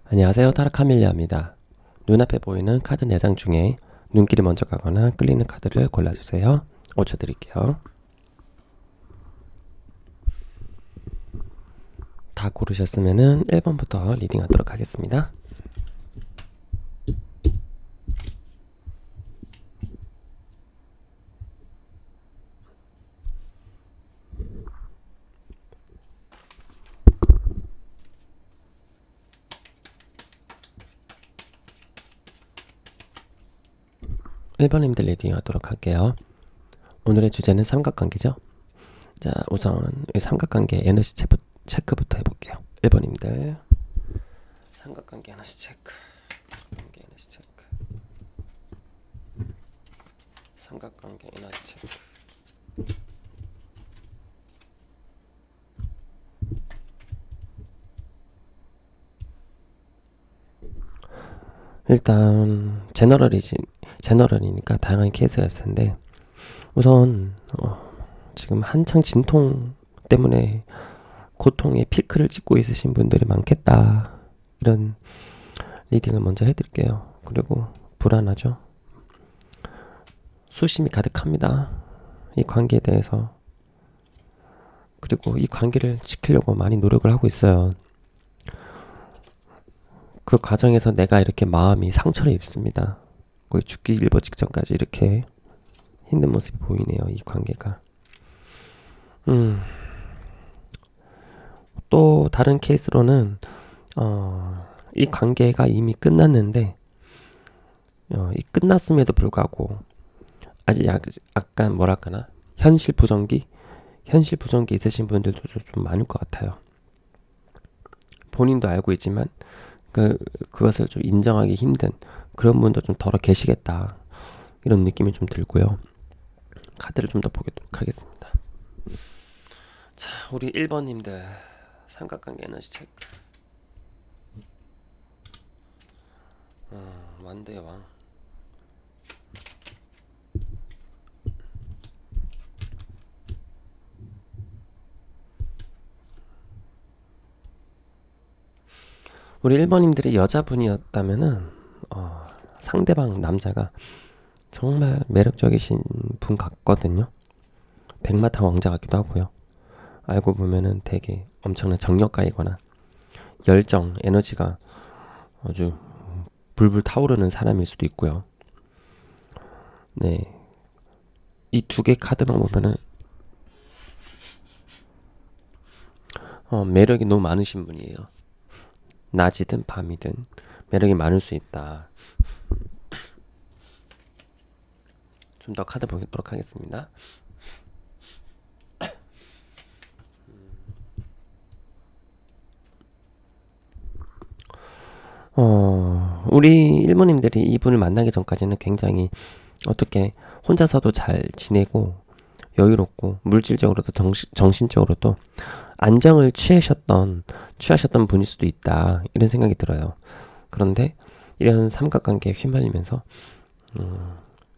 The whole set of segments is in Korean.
안녕하세요. 타라카밀리아입니다. 눈앞에 보이는 카드 4장 중에 눈길이 먼저 가거나 끌리는 카드를 골라주세요. 5초 드릴게요. 다 고르셨으면 1번부터 리딩하도록 하겠습니다. (1번님들) 리딩하도록 할게요. 오늘의 주제는 삼각관계죠. 자, 우선 이 삼각관계 에너지 체크부터 해볼게요. (1번님들) 삼각관계 에너지 체크. 삼각관계 에너지 체크. 일단 제너럴이니까 다양한 케이스가 있을 텐데, 우선 지금 한창 진통 때문에 고통의 피크를 찍고 있으신 분들이 많겠다, 이런 리딩을 먼저 해드릴게요. 그리고 불안하죠. 수심이 가득합니다, 이 관계에 대해서. 그리고 이 관계를 지키려고 많이 노력을 하고 있어요. 그 과정에서 내가 이렇게 마음이 상처를 입습니다. 거의 죽기 일보 직전까지 이렇게 힘든 모습이 보이네요, 이 관계가. 또 다른 케이스로는 이 관계가 이미 끝났는데, 이 끝났음에도 불구하고 아직 약간 뭐랄까나 현실 부정기 있으신 분들도 좀 많을 것 같아요. 본인도 알고 있지만 그것을 좀 인정하기 힘든 그런 분도 좀 덜어 계시겠다, 이런 느낌이 좀 들고요. 카드를 좀 더 보도록 하겠습니다. 자, 우리 1번님들 삼각관계 에너지 체크. 완대의 왕. 우리 1번님들이 여자분이었다면은 상대방 남자가 정말 매력적이신 분 같거든요. 백마탄 왕자 같기도 하고요. 알고 보면은 되게 엄청난 정력가이거나 열정, 에너지가 아주 불불 타오르는 사람일 수도 있고요. 네, 이 두 개 카드만 보면은 매력이 너무 많으신 분이에요. 낮이든 밤이든 매력이 많을 수 있다. 좀 더 카드 보도록 하겠습니다. 우리 일본인들이 이분을 만나기 전까지는 굉장히 어떻게 혼자서도 잘 지내고 여유롭고 물질적으로도 정신적으로도 안정을 취하셨던 분일 수도 있다, 이런 생각이 들어요. 그런데 이런 삼각관계에 휘말리면서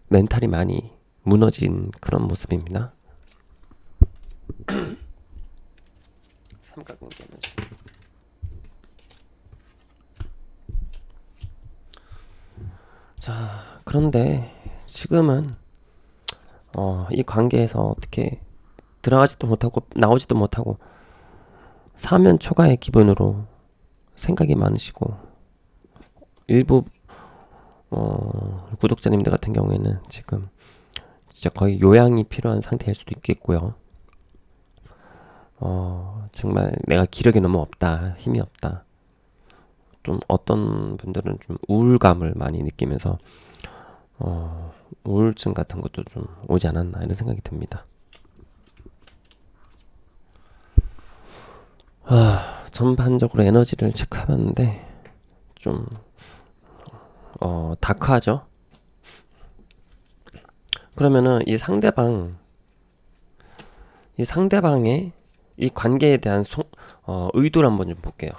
멘탈이 많이 무너진 그런 모습입니다. 삼각관계는 자, 그런데 지금은 이 관계에서 어떻게 들어가지도 못하고 나오지도 못하고 사면 초가의 기분으로 생각이 많으시고, 일부 구독자님들 같은 경우에는 지금 진짜 거의 요양이 필요한 상태일 수도 있겠고요. 정말 내가 기력이 너무 없다, 힘이 없다. 좀 어떤 분들은 좀 우울감을 많이 느끼면서 우울증 같은 것도 좀 오지 않았나, 이런 생각이 듭니다. 전반적으로 에너지를 체크해봤는데 좀 다크하죠. 그러면은 이 상대방의 이 관계에 대한 의도를 한번 좀 볼게요.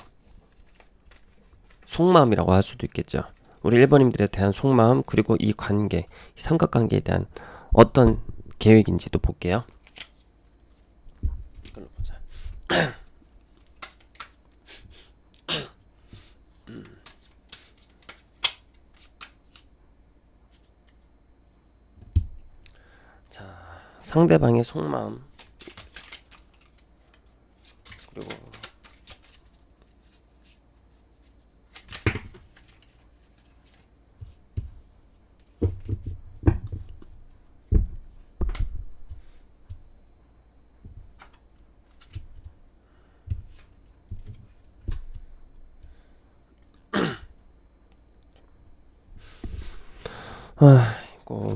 속마음이라고 할 수도 있겠죠. 우리 1번님들에 대한 속마음, 그리고 이 관계, 이 삼각관계에 대한 어떤 계획인지도 볼게요. 이걸로 보자. 상대방의 속마음, 그리고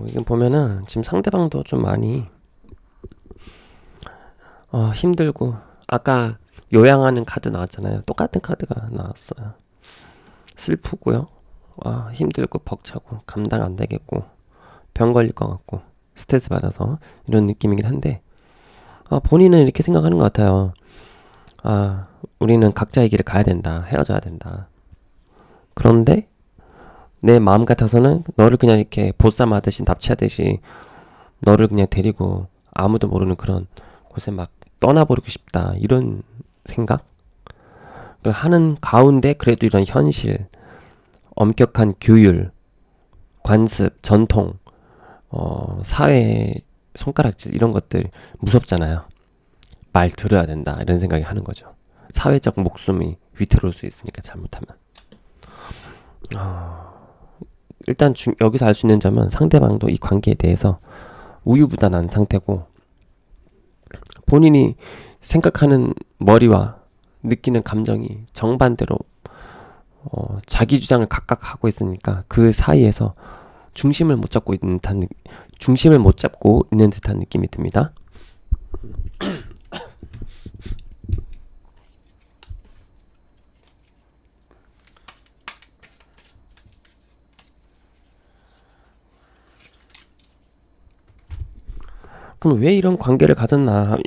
이거 보면은 지금 상대방도 좀 많이 힘들고, 아까 요양하는 카드 나왔잖아요. 똑같은 카드가 나왔어요. 슬프고요. 힘들고 벅차고 감당 안 되겠고 병 걸릴 것 같고 스트레스 받아서 이런 느낌이긴 한데, 본인은 이렇게 생각하는 것 같아요. 우리는 각자의 길을 가야 된다. 헤어져야 된다. 그런데 내 마음 같아서는 너를 그냥 이렇게 보쌈하듯이 납치하듯이 너를 그냥 데리고 아무도 모르는 그런 곳에 막 떠나버리고 싶다. 이런 생각? 하는 가운데 그래도 이런 현실, 엄격한 규율, 관습, 전통, 사회 손가락질 이런 것들 무섭잖아요. 말 들어야 된다 이런 생각이 하는 거죠. 사회적 목숨이 위태로울 수 있으니까 잘못하면. 일단 여기서 알 수 있는 점은 상대방도 이 관계에 대해서 우유부단한 상태고, 본인이 생각하는 머리와 느끼는 감정이 정반대로 자기 주장을 각각 하고 있으니까 그 사이에서 중심을 못 잡고 있는 듯한 느낌이 듭니다. 그럼 왜 이런 관계를 가졌나,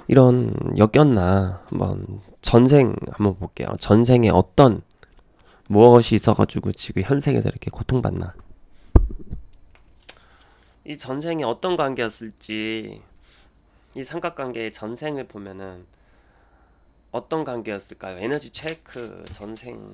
이런 엮였나, 한번 전생 한번 볼게요. 전생에 어떤 무엇이 있어가지고 지금 현생에서 이렇게 고통받나. 이 전생에 어떤 관계였을지, 이 삼각관계의 전생을 보면은 어떤 관계였을까요? 에너지 체크 전생.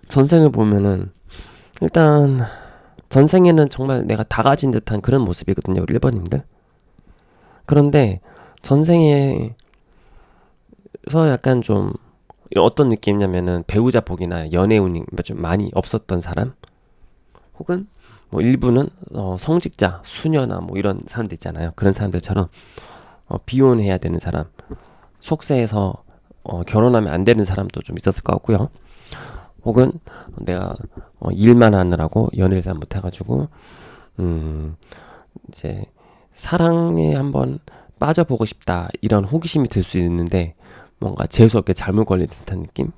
전생을 보면은 일단 전생에는 정말 내가 다 가진 듯한 그런 모습이거든요, 우리 1번님들. 그런데 전생에서 약간 좀 어떤 느낌이냐면은 배우자 복이나 연애운이 좀 많이 없었던 사람, 혹은 뭐 일부는 성직자, 수녀나 뭐 이런 사람들 있잖아요. 그런 사람들처럼 비혼해야 되는 사람, 속세에서 결혼하면 안 되는 사람도 좀 있었을 것 같고요. 혹은 내가 일만 하느라고 연애를 잘 못해가지고 이제 사랑에 한번 빠져보고 싶다 이런 호기심이 들 수 있는데 뭔가 재수없게 잘못 걸린 듯한 느낌?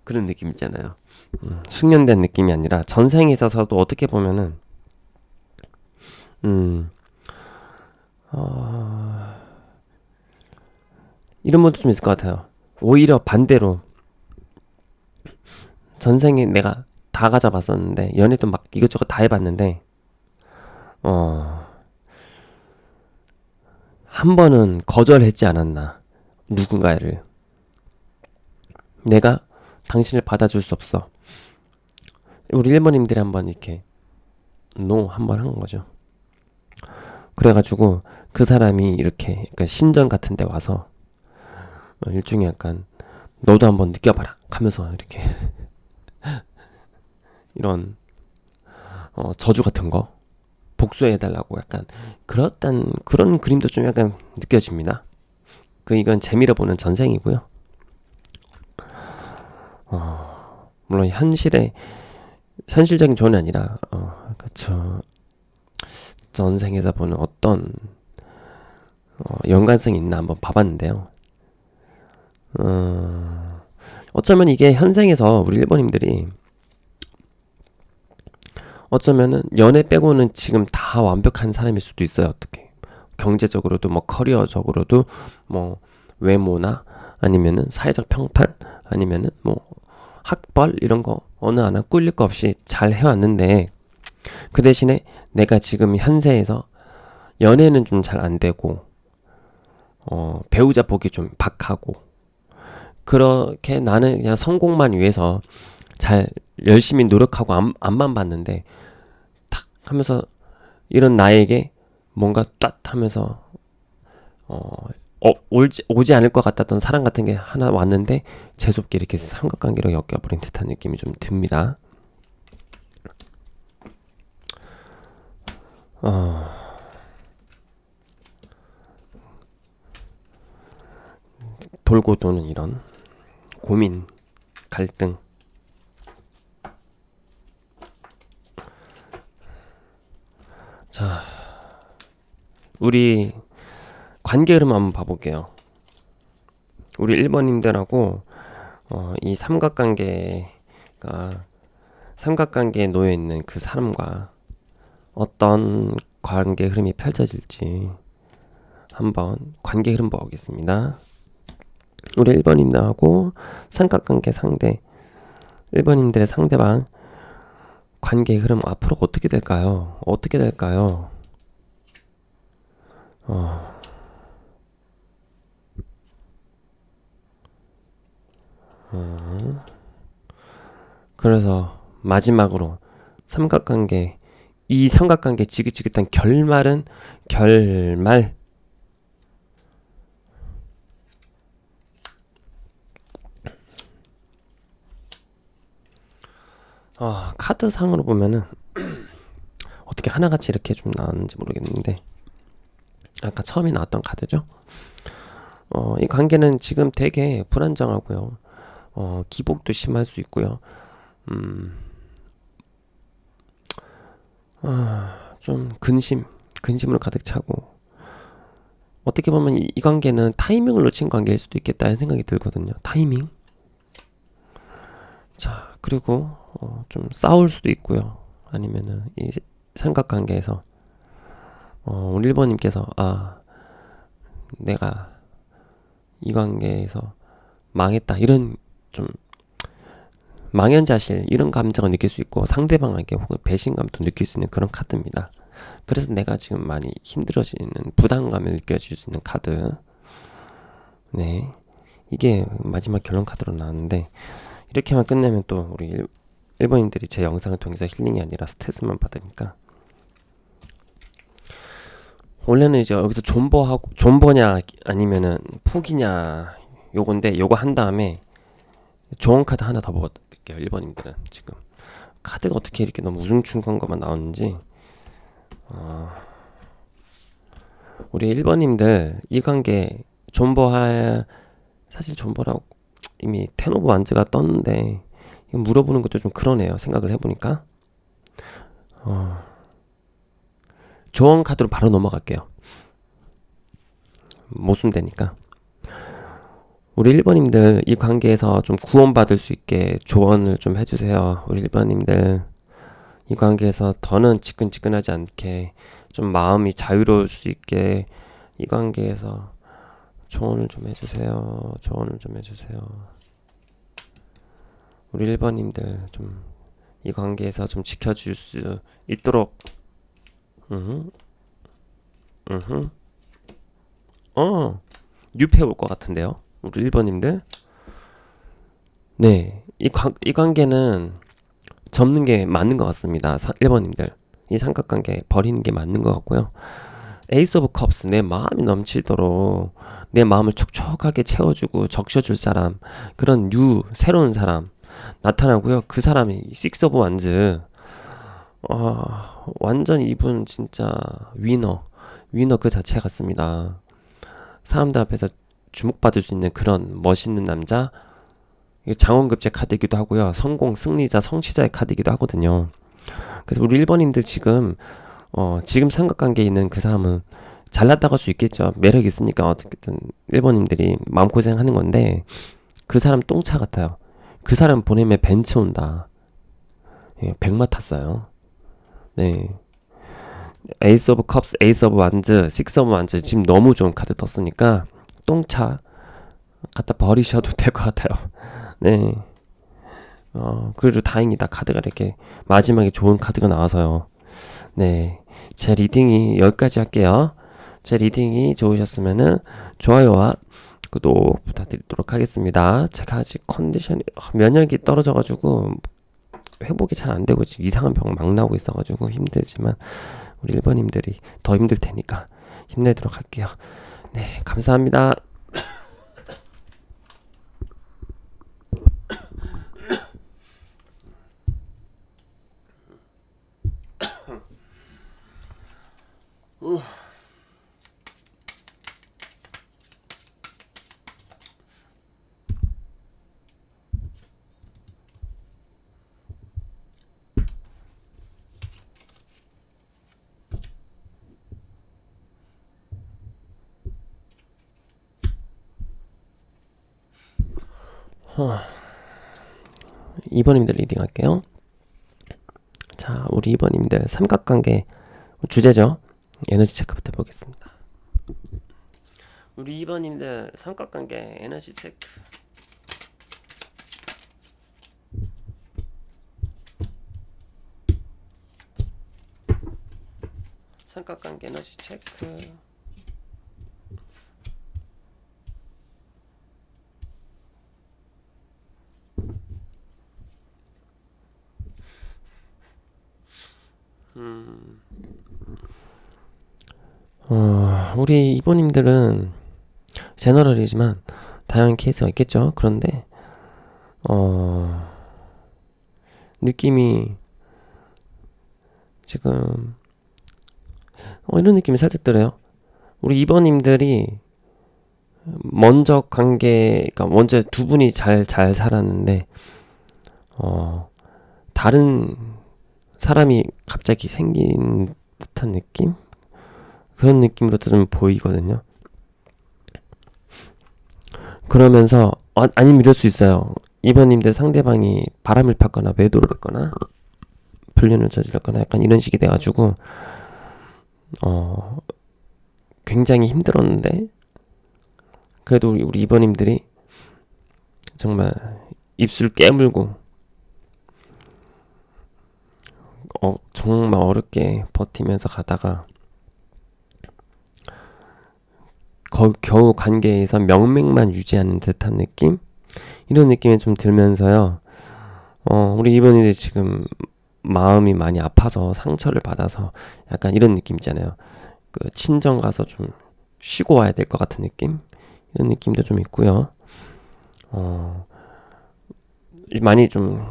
그런 느낌 있잖아요. 숙련된 느낌이 아니라 전생에 있어서도 어떻게 보면은 이런 분도 좀 있을 것 같아요. 오히려 반대로 전생에 내가 다 가져봤었는데, 연애도 막 이것저것 다 해봤는데 한 번은 거절했지 않았나. 누군가를, 내가 당신을 받아줄 수 없어. 우리 1번님들이 한번 이렇게 노 한번 한 거죠. 그래가지고 그 사람이 이렇게 약간 신전 같은 데 와서 일종의 약간 너도 한번 느껴봐라 하면서 이렇게 이런 저주 같은 거 복수해달라고 약간 그런 그림도 좀 약간 느껴집니다. 이건 재미로 보는 전생이고요. 물론 현실적인 조언이 아니라 그쵸, 전생에서 보는 어떤 연관성이 있나 한번 봐봤는데요. 어쩌면 이게 현생에서 우리 1번님들이 어쩌면은 연애 빼고는 지금 다 완벽한 사람일 수도 있어요. 어떻게 경제적으로도 뭐 커리어적으로도 뭐 외모나 아니면은 사회적 평판 아니면은 뭐 학벌 이런 거 어느 하나 꿀릴 거 없이 잘 해왔는데, 그 대신에 내가 지금 현세에서 연애는 좀 잘 안 되고 배우자 보기 좀 박하고, 그렇게 나는 그냥 성공만 위해서 잘 열심히 노력하고 앞만 봤는데 탁 하면서 이런 나에게 뭔가 딱 하면서 오지 않을 것 같았던 사랑 같은 게 하나 왔는데 재수없게 이렇게 삼각관계로 엮여버린 듯한 느낌이 좀 듭니다. 돌고 도는 이런 고민, 갈등. 자, 우리 관계 흐름 한번 봐볼게요. 우리 1번님들하고 이 삼각관계에 놓여있는 그 사람과 어떤 관계 흐름이 펼쳐질지 한번 관계 흐름 보겠습니다. 우리 1번님들하고 삼각관계 1번님들의 상대방 관계 흐름 앞으로 어떻게 될까요? 그래서 마지막으로 이 삼각관계 지긋지긋한 결말 카드상으로 보면은 어떻게 하나같이 이렇게 좀 나왔는지 모르겠는데, 아까 처음에 나왔던 카드죠. 이 관계는 지금 되게 불안정하고요. 기복도 심할 수 있고요. 좀 근심으로 가득 차고, 어떻게 보면 이 관계는 타이밍을 놓친 관계일 수도 있겠다는 생각이 들거든요. 타이밍. 자, 그리고 좀 싸울 수도 있고요. 아니면은 이 삼각관계에서 우리 1번님께서 내가 이 관계에서 망했다, 이런 좀 망연자실, 이런 감정을 느낄 수 있고, 상대방에게 혹은 배신감도 느낄 수 있는 그런 카드입니다. 그래서 내가 지금 많이 힘들어지는 부담감을 느껴질 수 있는 카드. 네, 이게 마지막 결론 카드로 나왔는데, 이렇게만 끝내면 또 우리 1번님들이 제 영상을 통해서 힐링이 아니라 스트레스만 받으니까, 원래는 이제 여기서 존버냐 아니면은 포기냐 요건데, 요거 한 다음에 좋은 카드 하나 더 보여드릴게요. 1번님들은 지금 카드가 어떻게 이렇게 너무 우중충한 것만 나오는지. 우리 1번님들 이 관계 사실 존버라고 이미 10 오브 완즈가 떴는데, 이거 물어보는 것도 좀 그러네요. 생각을 해보니까. 조언 카드로 바로 넘어갈게요. 모순되니까. 우리 1번님들 이 관계에서 좀 구원받을 수 있게 조언을 좀 해주세요. 우리 1번님들 이 관계에서 더는 지끈지끈하지 않게 좀 마음이 자유로울 수 있게 이 관계에서 조언을 좀 해주세요. 우리 1번님들 좀 이 관계에서 좀 지켜줄 수 있도록. 뉴페 올 것 같은데요, 우리 1번님들. 네, 이 관계는 접는 게 맞는 것 같습니다. 1번님들 이 삼각관계 버리는 게 맞는 것 같고요. 에이스 오브 컵스, 내 마음이 넘치도록 내 마음을 촉촉하게 채워주고 적셔줄 사람, 그런 새로운 사람 나타나고요. 그 사람이 6 오브 완즈. 완전 이분 진짜 위너 그 자체 같습니다. 사람들 앞에서 주목받을 수 있는 그런 멋있는 남자. 이게 장원급제 카드이기도 하고요. 성공, 승리자, 성취자의 카드이기도 하거든요. 그래서 우리 1번님들 지금 삼각관계에 있는 그 사람은 잘났다고 할 수 있겠죠. 매력 있으니까 어떻게든 1번님들이 마음고생 하는 건데, 그 사람 똥차 같아요. 그 사람 보내면 벤츠 온다. 예, 백마 탔어요. 네. 에이스 오브 컵스, 에이스 오브 완즈, 6 오브 완즈 지금 너무 좋은 카드 떴으니까 똥차 갖다 버리셔도 될 것 같아요. 네. 그래도 다행이다. 카드가 이렇게 마지막에 좋은 카드가 나와서요. 네. 제 리딩이 여기까지 할게요. 제 리딩이 좋으셨으면은 좋아요와 구독 부탁드리도록 하겠습니다. 제가 아직 컨디션이 면역이 떨어져가지고 회복이 잘 안 되고 지금 이상한 병 막 나오고 있어가지고 힘들지만 우리 1번님들이 더 힘들 테니까 힘내도록 할게요. 네, 감사합니다. 어, 2번님들 리딩 할게요. 자, 우리 2번님들 삼각관계 주제죠. 에너지 체크부터 보겠습니다. 우리 2번님들 삼각관계 에너지 체크. 삼각관계 에너지 체크. 우리 이모님들은 제너럴이지만 다양한 케이스가 있겠죠. 그런데 느낌이 지금 이런 느낌이 살짝 들어요. 우리 이번님들이 먼저 그러니까 먼저 두 분이 잘 살았는데 다른 사람이 갑자기 생긴 듯한 느낌? 그런 느낌으로도 좀 보이거든요. 그러면서 아니면 이럴 수 있어요. 이번님들 상대방이 바람을 폈거나 외도를 했거나 불륜을 저질렀거나 약간 이런 식이 돼가지고 굉장히 힘들었는데 그래도 우리 이번님들이 정말 입술 깨물고 정말 어렵게 버티면서 가다가 겨우 관계에서 명맥만 유지하는 듯한 느낌? 이런 느낌이 좀 들면서요. 우리 이번님들이 지금 마음이 많이 아파서 상처를 받아서 약간 이런 느낌 있잖아요. 그 친정 가서 좀 쉬고 와야 될 것 같은 느낌? 이런 느낌도 좀 있고요. 많이 좀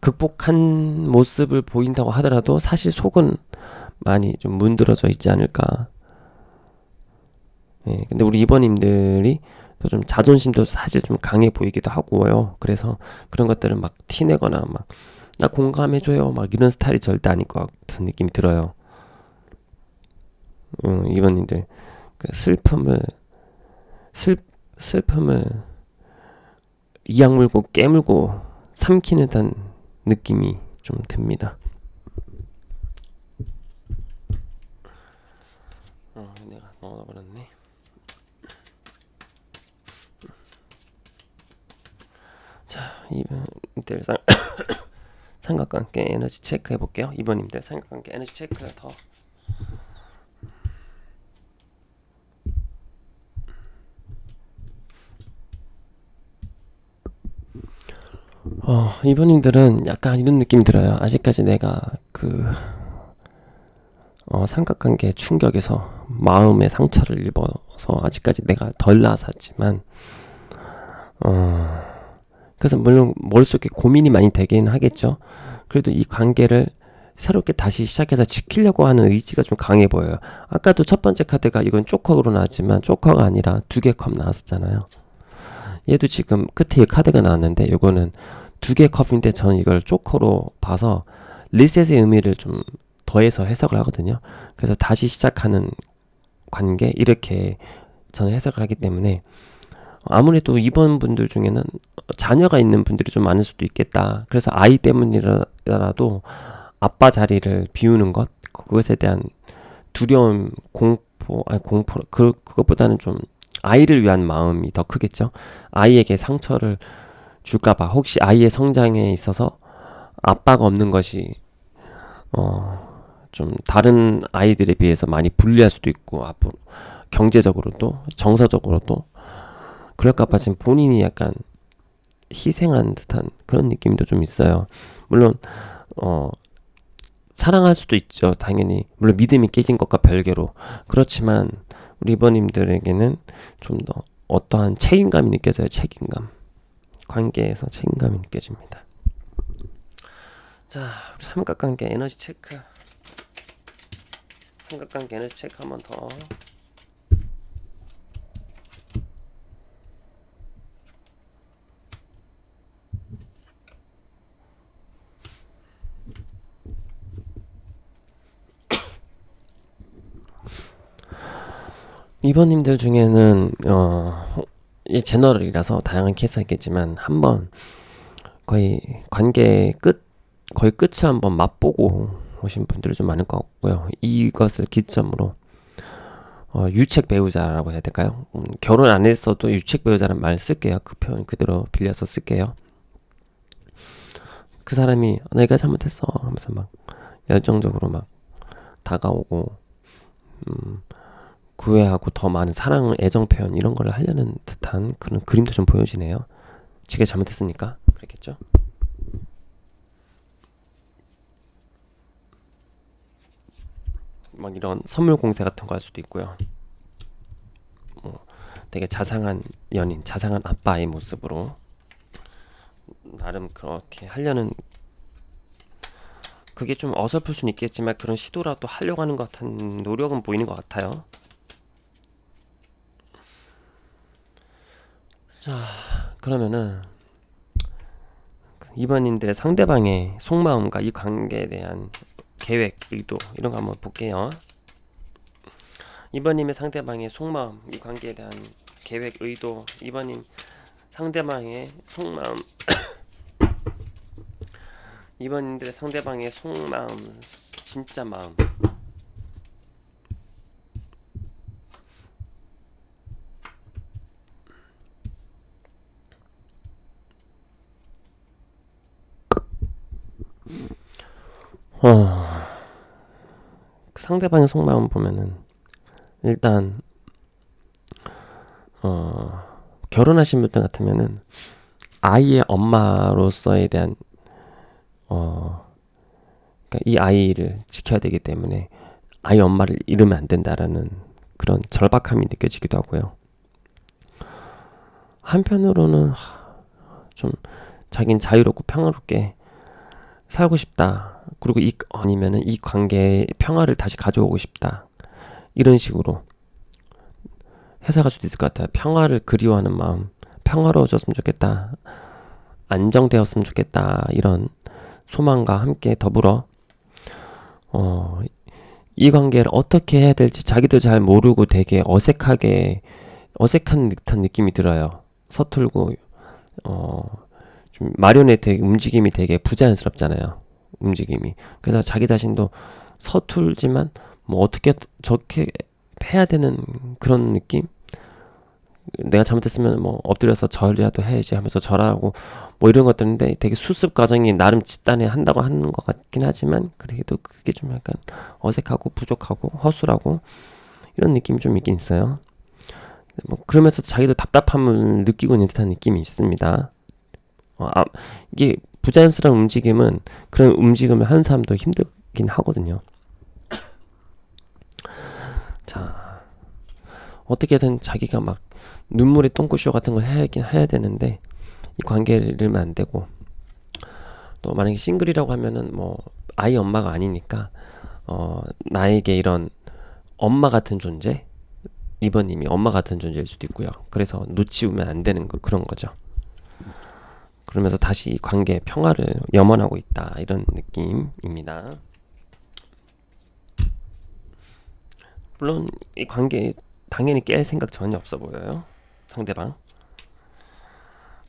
극복한 모습을 보인다고 하더라도 사실 속은 많이 좀 문드러져 있지 않을까. 네, 근데 우리 이번님들이 또 좀 자존심도 사실 좀 강해 보이기도 하고요. 그래서 그런 것들은 막 티내거나 막 나 공감해줘요 막 이런 스타일이 절대 아닐 것 같은 느낌이 들어요. 이번님들 그 슬픔을 이악 물고 깨물고 삼키는 듯한 느낌이 좀 듭니다. 내가 넣어버렸네. 자, 이번님들 삼각관계 에너지 체크 해볼게요. 이번님들 삼각관계 에너지 체크를 더 이번님들은 약간 이런 느낌이 들어요. 아직까지 내가 삼각관계 충격에서 마음의 상처를 입어서 아직까지 내가 덜 나섰지만 그래서 물론 머릿속에 고민이 많이 되긴 하겠죠. 그래도 이 관계를 새롭게 다시 시작해서 지키려고 하는 의지가 좀 강해 보여요. 아까도 첫 번째 카드가 이건 쪼커로 나왔지만 쪼커가 아니라 2개 컵 나왔었잖아요. 얘도 지금 끝에 이 카드가 나왔는데 이거는 2개 컵인데 저는 이걸 쪼커로 봐서 리셋의 의미를 좀 더해서 해석을 하거든요. 그래서 다시 시작하는 관계 이렇게 저는 해석을 하기 때문에 아무래도 이번 분들 중에는 자녀가 있는 분들이 좀 많을 수도 있겠다. 그래서 아이 때문이라도 아빠 자리를 비우는 것 그것에 대한 두려움, 공포 그것보다는 좀 아이를 위한 마음이 더 크겠죠. 아이에게 상처를 줄까봐 혹시 아이의 성장에 있어서 아빠가 없는 것이 좀 다른 아이들에 비해서 많이 불리할 수도 있고, 앞으로 경제적으로도 정서적으로도 그럴까봐 지금 본인이 약간 희생한 듯한 그런 느낌도 좀 있어요. 물론 사랑할 수도 있죠, 당연히. 물론 믿음이 깨진 것과 별개로. 그렇지만 우리 이번님들에게는 좀 더 어떠한 책임감이 느껴져요. 책임감. 관계에서 책임감이 느껴집니다. 자, 우리 삼각관계 에너지 체크. 삼각관계 에너지 체크 한 번 더. 이번님들 중에는 이 제너럴이라서 다양한 케이스가 있겠지만 한번 거의 관계 거의 끝을 한번 맛보고 오신 분들이 좀 많을 것 같고요. 이것을 기점으로 유책 배우자라고 해야 될까요? 결혼 안 했어도 유책 배우자라는 말 쓸게요. 그 표현 그대로 빌려서 쓸게요. 그 사람이 내가 잘못했어 하면서 막 열정적으로 막 다가오고 구애하고 더 많은 사랑, 애정 표현 이런 걸 하려는 듯한 그런 그림도 좀 보여지네요. 지가 잘못했으니까 그랬겠죠. 막 이런 선물 공세 같은 거 할 수도 있고요. 되게 자상한 연인, 자상한 아빠의 모습으로 나름 그렇게 하려는, 그게 좀 어설플 수는 있겠지만 그런 시도라도 하려고 하는 것 같은 노력은 보이는 것 같아요. 자, 그러면은 이번님들의 상대방의 속마음과 이 관계에 대한 계획, 의도 이런 거 한번 볼게요. 이번님의 상대방의 속마음, 이 관계에 대한 계획, 의도, 이번님 상대방의 속마음 이번님들의 상대방의 속마음, 진짜 마음. 그 상대방의 속마음 보면은 일단 결혼하신 분들 같으면은 아이의 엄마로서에 대한 그러니까 이 아이를 지켜야 되기 때문에 아이 엄마를 잃으면 안 된다라는 그런 절박함이 느껴지기도 하고요. 한편으로는 좀 자긴 자유롭고 평화롭게 살고 싶다. 그리고 아니면은 이 관계의 평화를 다시 가져오고 싶다. 이런 식으로 해석할 수도 있을 것 같아요. 평화를 그리워하는 마음, 평화로워졌으면 좋겠다, 안정되었으면 좋겠다, 이런 소망과 함께 더불어 이 관계를 어떻게 해야 될지 자기도 잘 모르고 되게 어색한 듯한 느낌이 들어요. 서툴고 좀 마련의 움직임이 되게 부자연스럽잖아요. 움직임이. 그래서 자기 자신도 서툴지만 뭐 어떻게 저렇게 해야 되는 그런 느낌? 내가 잘못했으면 뭐 엎드려서 절이라도 해야지 하면서 절하고 뭐 이런 것들인데 되게 수습 과정이 나름 집단에 한다고 하는 것 같긴 하지만 그래도 그게 좀 약간 어색하고 부족하고 허술하고 이런 느낌이 좀 있긴 있어요. 뭐 그러면서 자기도 답답함을 느끼고 있는 듯한 느낌이 있습니다. 이게 부자연스러운 움직임은 그런 움직임을 하는 사람도 힘들긴 하거든요. 자, 어떻게든 자기가 막 눈물의 똥꼬쇼 같은 걸 해야 되는데 이 관계를 잃으면 안 되고, 또 만약에 싱글이라고 하면은 뭐 아이 엄마가 아니니까 나에게 이런 엄마 같은 존재, 이번님이 엄마 같은 존재일 수도 있고요. 그래서 놓치우면 안 되는 그런 거죠. 그러면서 다시 이 관계의 평화를 염원하고 있다, 이런 느낌입니다. 물론 이 관계 당연히 깰 생각 전혀 없어 보여요, 상대방.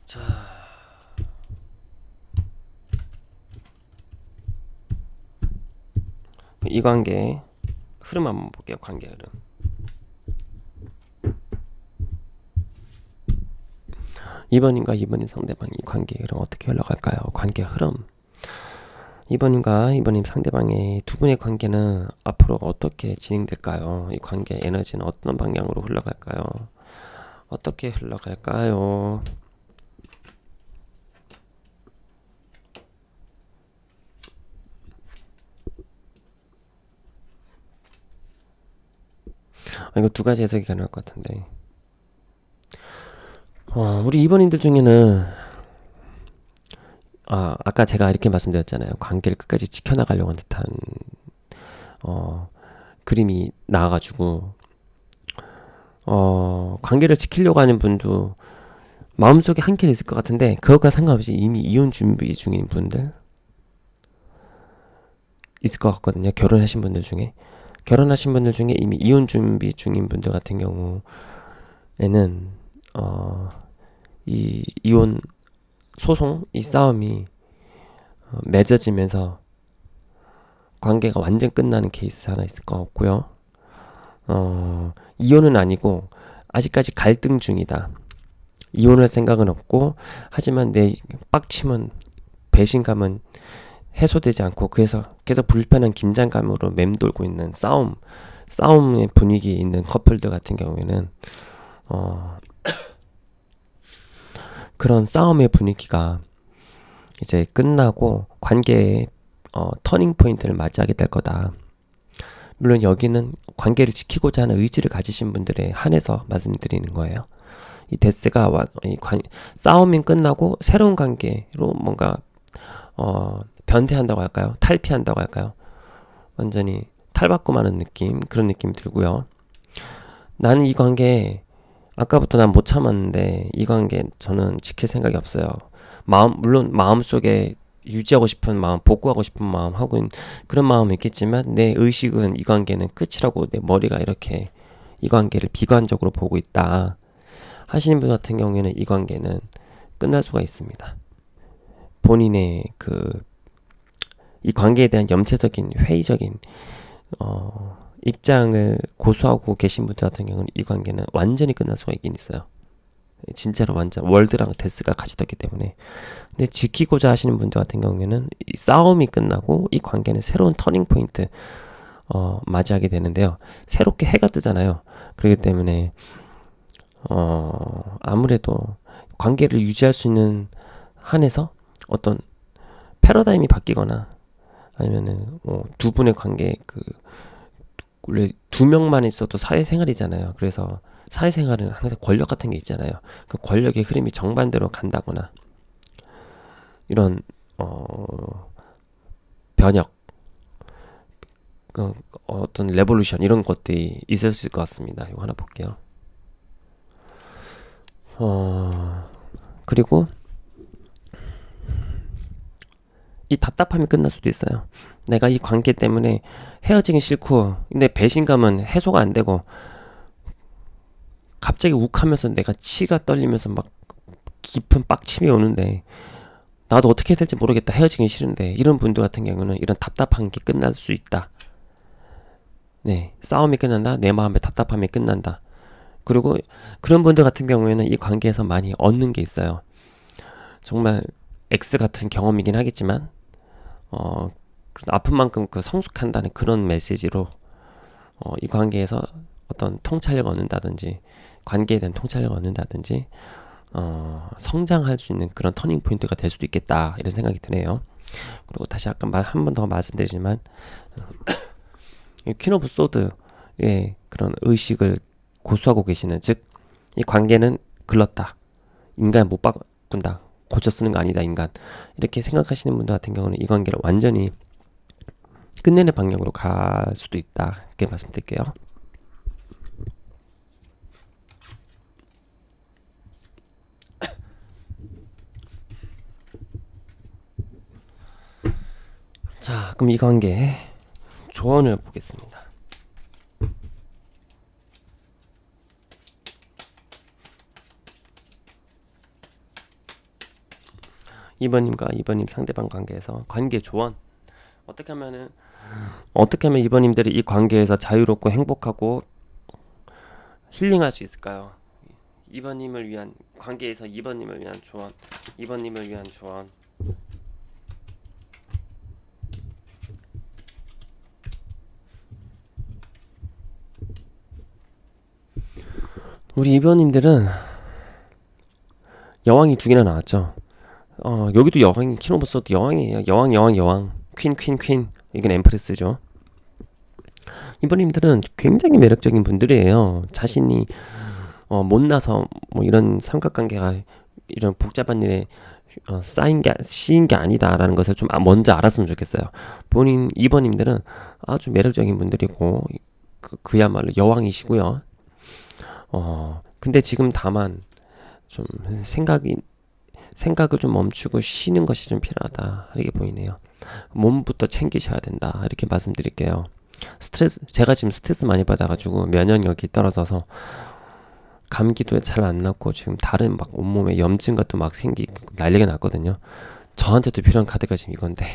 자, 이 관계 흐름 한번 볼게요. 관계 흐름. 이번인과 이번인 상대방 이 관계 흐름 어떻게 흘러갈까요? 관계 흐름. 2번님과 2번님 상대방의 두 분의 관계는 앞으로 어떻게 진행될까요? 이 관계 에너지는 어떤 방향으로 흘러갈까요? 어떻게 흘러갈까요? 이거 두 가지 해석이 가능할 것 같은데, 우리 2번님들 중에는 아까 제가 이렇게 말씀드렸잖아요. 관계를 끝까지 지켜나가려고 하는 듯한 그림이 나와가지고 관계를 지키려고 하는 분도 마음속에 한켠에 있을 것 같은데, 그것과 상관없이 이미 이혼 준비 중인 분들 있을 것 같거든요. 결혼하신 분들 중에 이미 이혼 준비 중인 분들 같은 경우에는 이 이혼 소송, 이 싸움이 맺어지면서 관계가 완전 끝나는 케이스 하나 있을 것 같고요. 이혼은 아니고 아직까지 갈등 중이다. 이혼할 생각은 없고, 하지만 내 빡침은, 배신감은 해소되지 않고, 그래서 계속 불편한 긴장감으로 맴돌고 있는 싸움의 분위기 있는 커플들 같은 경우에는 그런 싸움의 분위기가 이제 끝나고 관계의 터닝 포인트를 맞이하게 될 거다. 물론 여기는 관계를 지키고자 하는 의지를 가지신 분들에 한해서 말씀드리는 거예요. 이 데스가 싸움이 끝나고 새로운 관계로 뭔가 변태한다고 할까요? 탈피한다고 할까요? 완전히 탈바꿈하는 느낌, 그런 느낌이 들고요. 나는 이 관계 아까부터 난 못 참았는데, 이 관계 저는 지킬 생각이 없어요. 물론 마음속에 유지하고 싶은 마음, 복구하고 싶은 마음 하고 그런 마음은 있겠지만, 내 의식은 이 관계는 끝이라고, 내 머리가 이렇게 이 관계를 비관적으로 보고 있다 하시는 분 같은 경우에는 이 관계는 끝날 수가 있습니다. 본인의 이 관계에 대한 염세적인, 회의적인 입장을 고수하고 계신 분들 같은 경우는 이 관계는 완전히 끝날 수가 있긴 있어요. 진짜로 완전 월드랑 데스가 같이 떴기 때문에. 근데 지키고자 하시는 분들 같은 경우에는 이 싸움이 끝나고 이 관계는 새로운 터닝 포인트 맞이하게 되는데요. 새롭게 해가 뜨잖아요. 그렇기 때문에 아무래도 관계를 유지할 수 있는 한에서 어떤 패러다임이 바뀌거나, 아니면은 두 분의 관계, 원래 두 명만 있어도 사회생활이잖아요. 그래서 사회생활은 항상 권력 같은 게 있잖아요. 그 권력의 흐름이 정반대로 간다거나, 이런 변혁, 어떤 레볼루션, 이런 것들이 있을 수 있을 것 같습니다. 이거 하나 볼게요. 그리고 이 답답함이 끝날 수도 있어요. 내가 이 관계 때문에 헤어지기 싫고, 근데 배신감은 해소가 안 되고, 갑자기 욱하면서 내가 치가 떨리면서 막 깊은 빡침이 오는데, 나도 어떻게 해야 될지 모르겠다, 헤어지기 싫은데, 이런 분들 같은 경우는 이런 답답한 게 끝날 수 있다. 네, 싸움이 끝난다, 내 마음의 답답함이 끝난다. 그리고 그런 분들 같은 경우에는 이 관계에서 많이 얻는 게 있어요. 정말 X 같은 경험이긴 하겠지만, 아픈 만큼 성숙한다는 그런 메시지로 이 관계에서 어떤 통찰력을 얻는다든지, 관계에 대한 통찰력을 얻는다든지, 성장할 수 있는 그런 터닝 포인트가 될 수도 있겠다, 이런 생각이 드네요. 그리고 다시 아까 한 번 더 말씀드리지만, 퀸 오브 소드의 그런 의식을 고수하고 계시는, 즉 이 관계는 글렀다, 인간 못 바꾼다, 고쳐 쓰는 거 아니다, 인간, 이렇게 생각하시는 분들 같은 경우는 이 관계를 완전히 끝내는 방향으로 갈 수도 있다, 이렇게 말씀드릴게요. 자, 그럼 이 관계 조언을 보겠습니다. 이번님과 이번님 상대방 관계에서 관계 조언, 어떻게 하면 이번님들이 이 관계에서 자유롭고 행복하고 힐링할 수 있을까요? 이번님을 위한, 관계에서 이번님을 위한 조언, 이번님을 위한 조언. 우리 이번님들은 여왕이 두 개나 나왔죠. 여기도 여왕이 키노보스도 여왕이에요. 여왕 퀸 이건 엠프레스죠. 이번님들은 굉장히 매력적인 분들이에요. 자신이 못나서 뭐 이런 삼각관계가 이런 복잡한 일에 씌인 게 아니다라는 것을 좀 먼저 알았으면 좋겠어요. 본인 2번님들은 아주 매력적인 분들이고 그야말로 여왕이시고요. 근데 지금 다만 좀 생각을 좀 멈추고 쉬는 것이 좀 필요하다 이렇게 보이네요. 몸부터 챙기셔야 된다 이렇게 말씀드릴게요. 제가 지금 스트레스 많이 받아가지고 면역력이 떨어져서 감기도 잘 안 났고 지금 다른 막 온몸에 염증 같은 막 생기고 난리가 났거든요. 저한테도 필요한 카드가 지금 이건데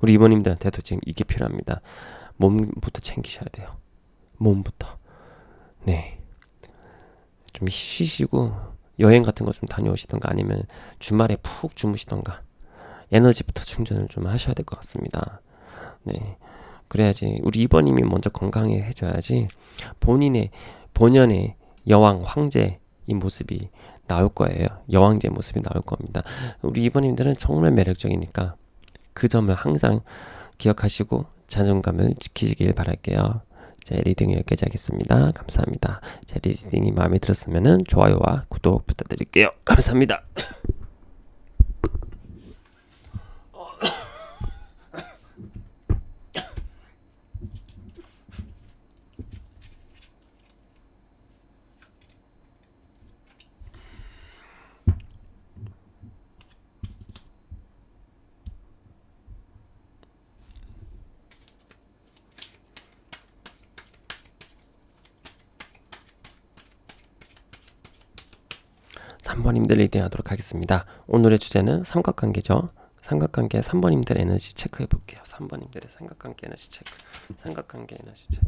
우리 이모님들한테도 지금 이게 필요합니다. 몸부터 챙기셔야 돼요. 몸부터. 네. 좀 쉬시고 여행 같은 거 좀 다녀오시던가 아니면 주말에 푹 주무시던가 에너지부터 충전을 좀 하셔야 될 것 같습니다. 네. 그래야지 우리 2번님이 먼저 건강해져야지 본연의 여왕 황제 이 모습이 나올 거예요. 여왕제 모습이 나올 겁니다. 우리 2번님들은 정말 매력적이니까 그 점을 항상 기억하시고 자존감을 지키시길 바랄게요. 제 리딩 여기까지 하겠습니다. 감사합니다. 제 리딩이 마음에 들었으면 좋아요와 구독 부탁드릴게요. 감사합니다. 3번님들 리딩 하도록 하겠습니다. 오늘의 주제는 삼각관계죠. 삼각관계 3번님들 에너지 체크해 볼게요. 3번님들의 삼각관계 에너지 체크. 삼각관계 에너지 체크.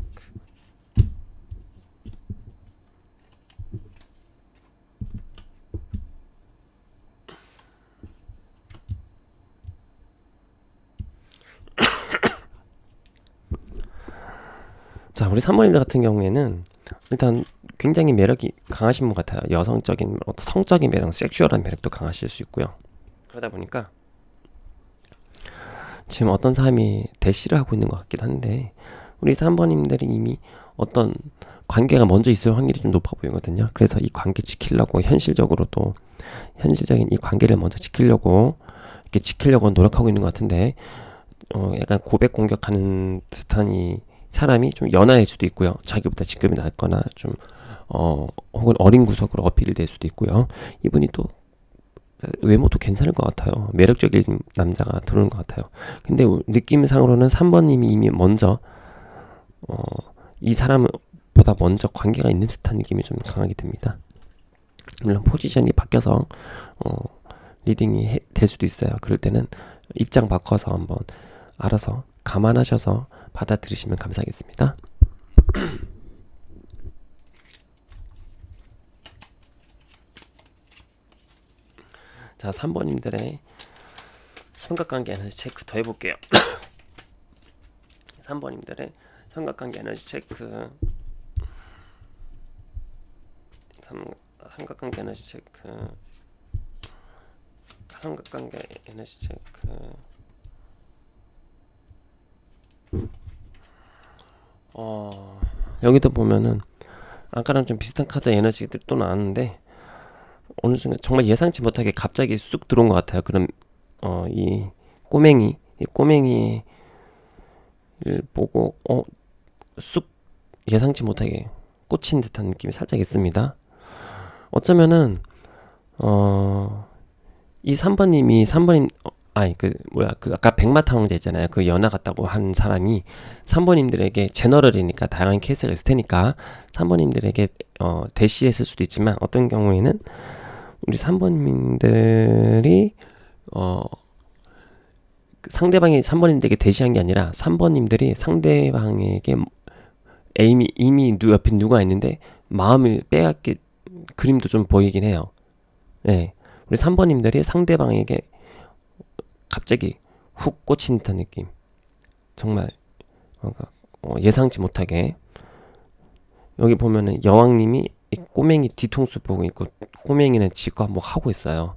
자, 우리 3번님들 같은 경우에는 일단 굉장히 매력이 강하신 분 같아요. 여성적인 성적인 매력, 섹슈얼한 매력도 강하실 수 있고요. 그러다 보니까 지금 어떤 사람이 대시를 하고 있는 것 같기도 한데 우리 3번님들이 이미 어떤 관계가 먼저 있을 확률이 좀 높아 보이거든요. 그래서 이 관계 지키려고 현실적인 이 관계를 먼저 지키려고 노력하고 있는 것 같은데 약간 고백 공격하는 듯한 이 사람이 좀 연하일 수도 있고요. 자기보다 직급이 낮거나 좀 혹은 어린 구석으로 어필이 될 수도 있고요. 이분이 또 외모도 괜찮을 것 같아요. 매력적인 남자가 들어오는 것 같아요. 근데 느낌상으로는 3번님이 이미 먼저 이 사람보다 먼저 관계가 있는 듯한 느낌이 좀 강하게 듭니다. 물론 포지션이 바뀌어서 리딩이 될 수도 있어요. 그럴 때는 입장 바꿔서 한번 알아서 감안하셔서 받아들이시면 감사하겠습니다. 자, 3번님들의 삼각관계 에너지 체크 더 해볼게요. 3번님들의 삼각관계 에너지 체크. 삼각관계 에너지 체크. 삼각관계 에너지 체크. 여기도 보면은 아까랑 좀 비슷한 카드 에너지들이 또 나왔는데 어느 순간 정말 예상치 못하게 갑자기 쑥 들어온 것 같아요. 그럼 이 꼬맹이를 보고 쑥 예상치 못하게 꽂힌 듯한 느낌이 살짝 있습니다. 어쩌면은 이 3번님 그 아까 백마타 왕자 있잖아요. 그 연하 같다고 한 사람이 3번님들에게 제너럴이니까 다양한 케이스가 있을 테니까 3번님들에게 대시했을 수도 있지만 어떤 경우에는 우리 3번님들이 상대방이 3번님들에게 대시한 게 아니라 3번님들이 상대방에게 이미 옆에 누가 있는데 마음을 빼앗길 그림도 좀 보이긴 해요. 네. 우리 3번님들이 상대방에게 갑자기 훅 꽂힌 듯한 느낌. 정말 예상치 못하게 여기 보면은 여왕님이 이 꼬맹이 뒤통수 보고 있고 꼬맹이는 지가 뭐 하고 있어요.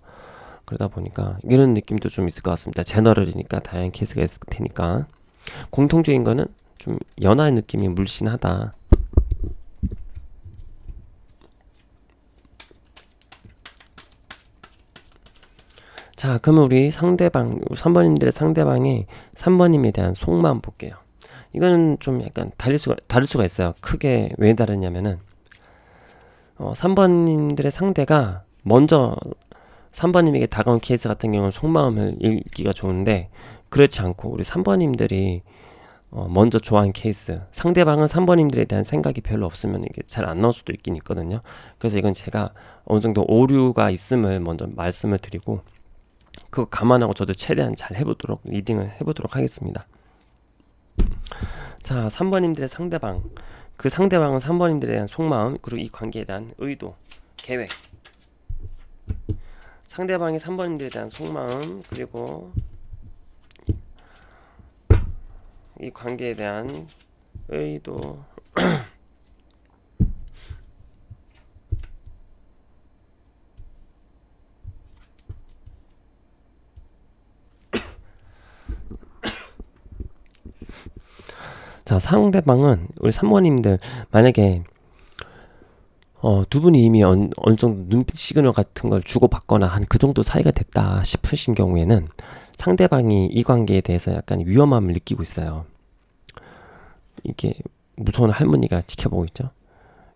그러다 보니까 이런 느낌도 좀 있을 것 같습니다. 제너럴이니까 다양한 케이스가 있을 테니까. 공통적인 거는 좀 연하의 느낌이 물씬하다. 자, 그러면 우리 상대방, 3번님들의 상대방의 3번님에 대한 속마음 볼게요. 이거는 좀 약간 다를 수가 있어요. 크게 왜 다르냐면은, 3번님들의 상대가 먼저 3번님에게 다가온 케이스 같은 경우는 속마음을 읽기가 좋은데, 그렇지 않고 우리 3번님들이 먼저 좋아한 케이스, 상대방은 3번님들에 대한 생각이 별로 없으면 이게 잘 안 나올 수도 있긴 있거든요. 그래서 이건 제가 어느 정도 오류가 있음을 먼저 말씀을 드리고, 그거 감안하고 저도 최대한 잘 해보도록 리딩을 해보도록 하겠습니다. 자, 3번님들의 상대방, 그 상대방은 3번님들에 대한 속마음, 그리고 이 관계에 대한 의도, 계획. 상대방이 3번님들에 대한 속마음, 그리고 이 관계에 대한 의도. 자, 상대방은 우리 3번님들 만약에 두 분이 이미 어느 정도 눈빛 시그널 같은 걸 주고받거나 한 그 정도 사이가 됐다 싶으신 경우에는 상대방이 이 관계에 대해서 약간 위험함을 느끼고 있어요. 이게 무서운 할머니가 지켜보고 있죠.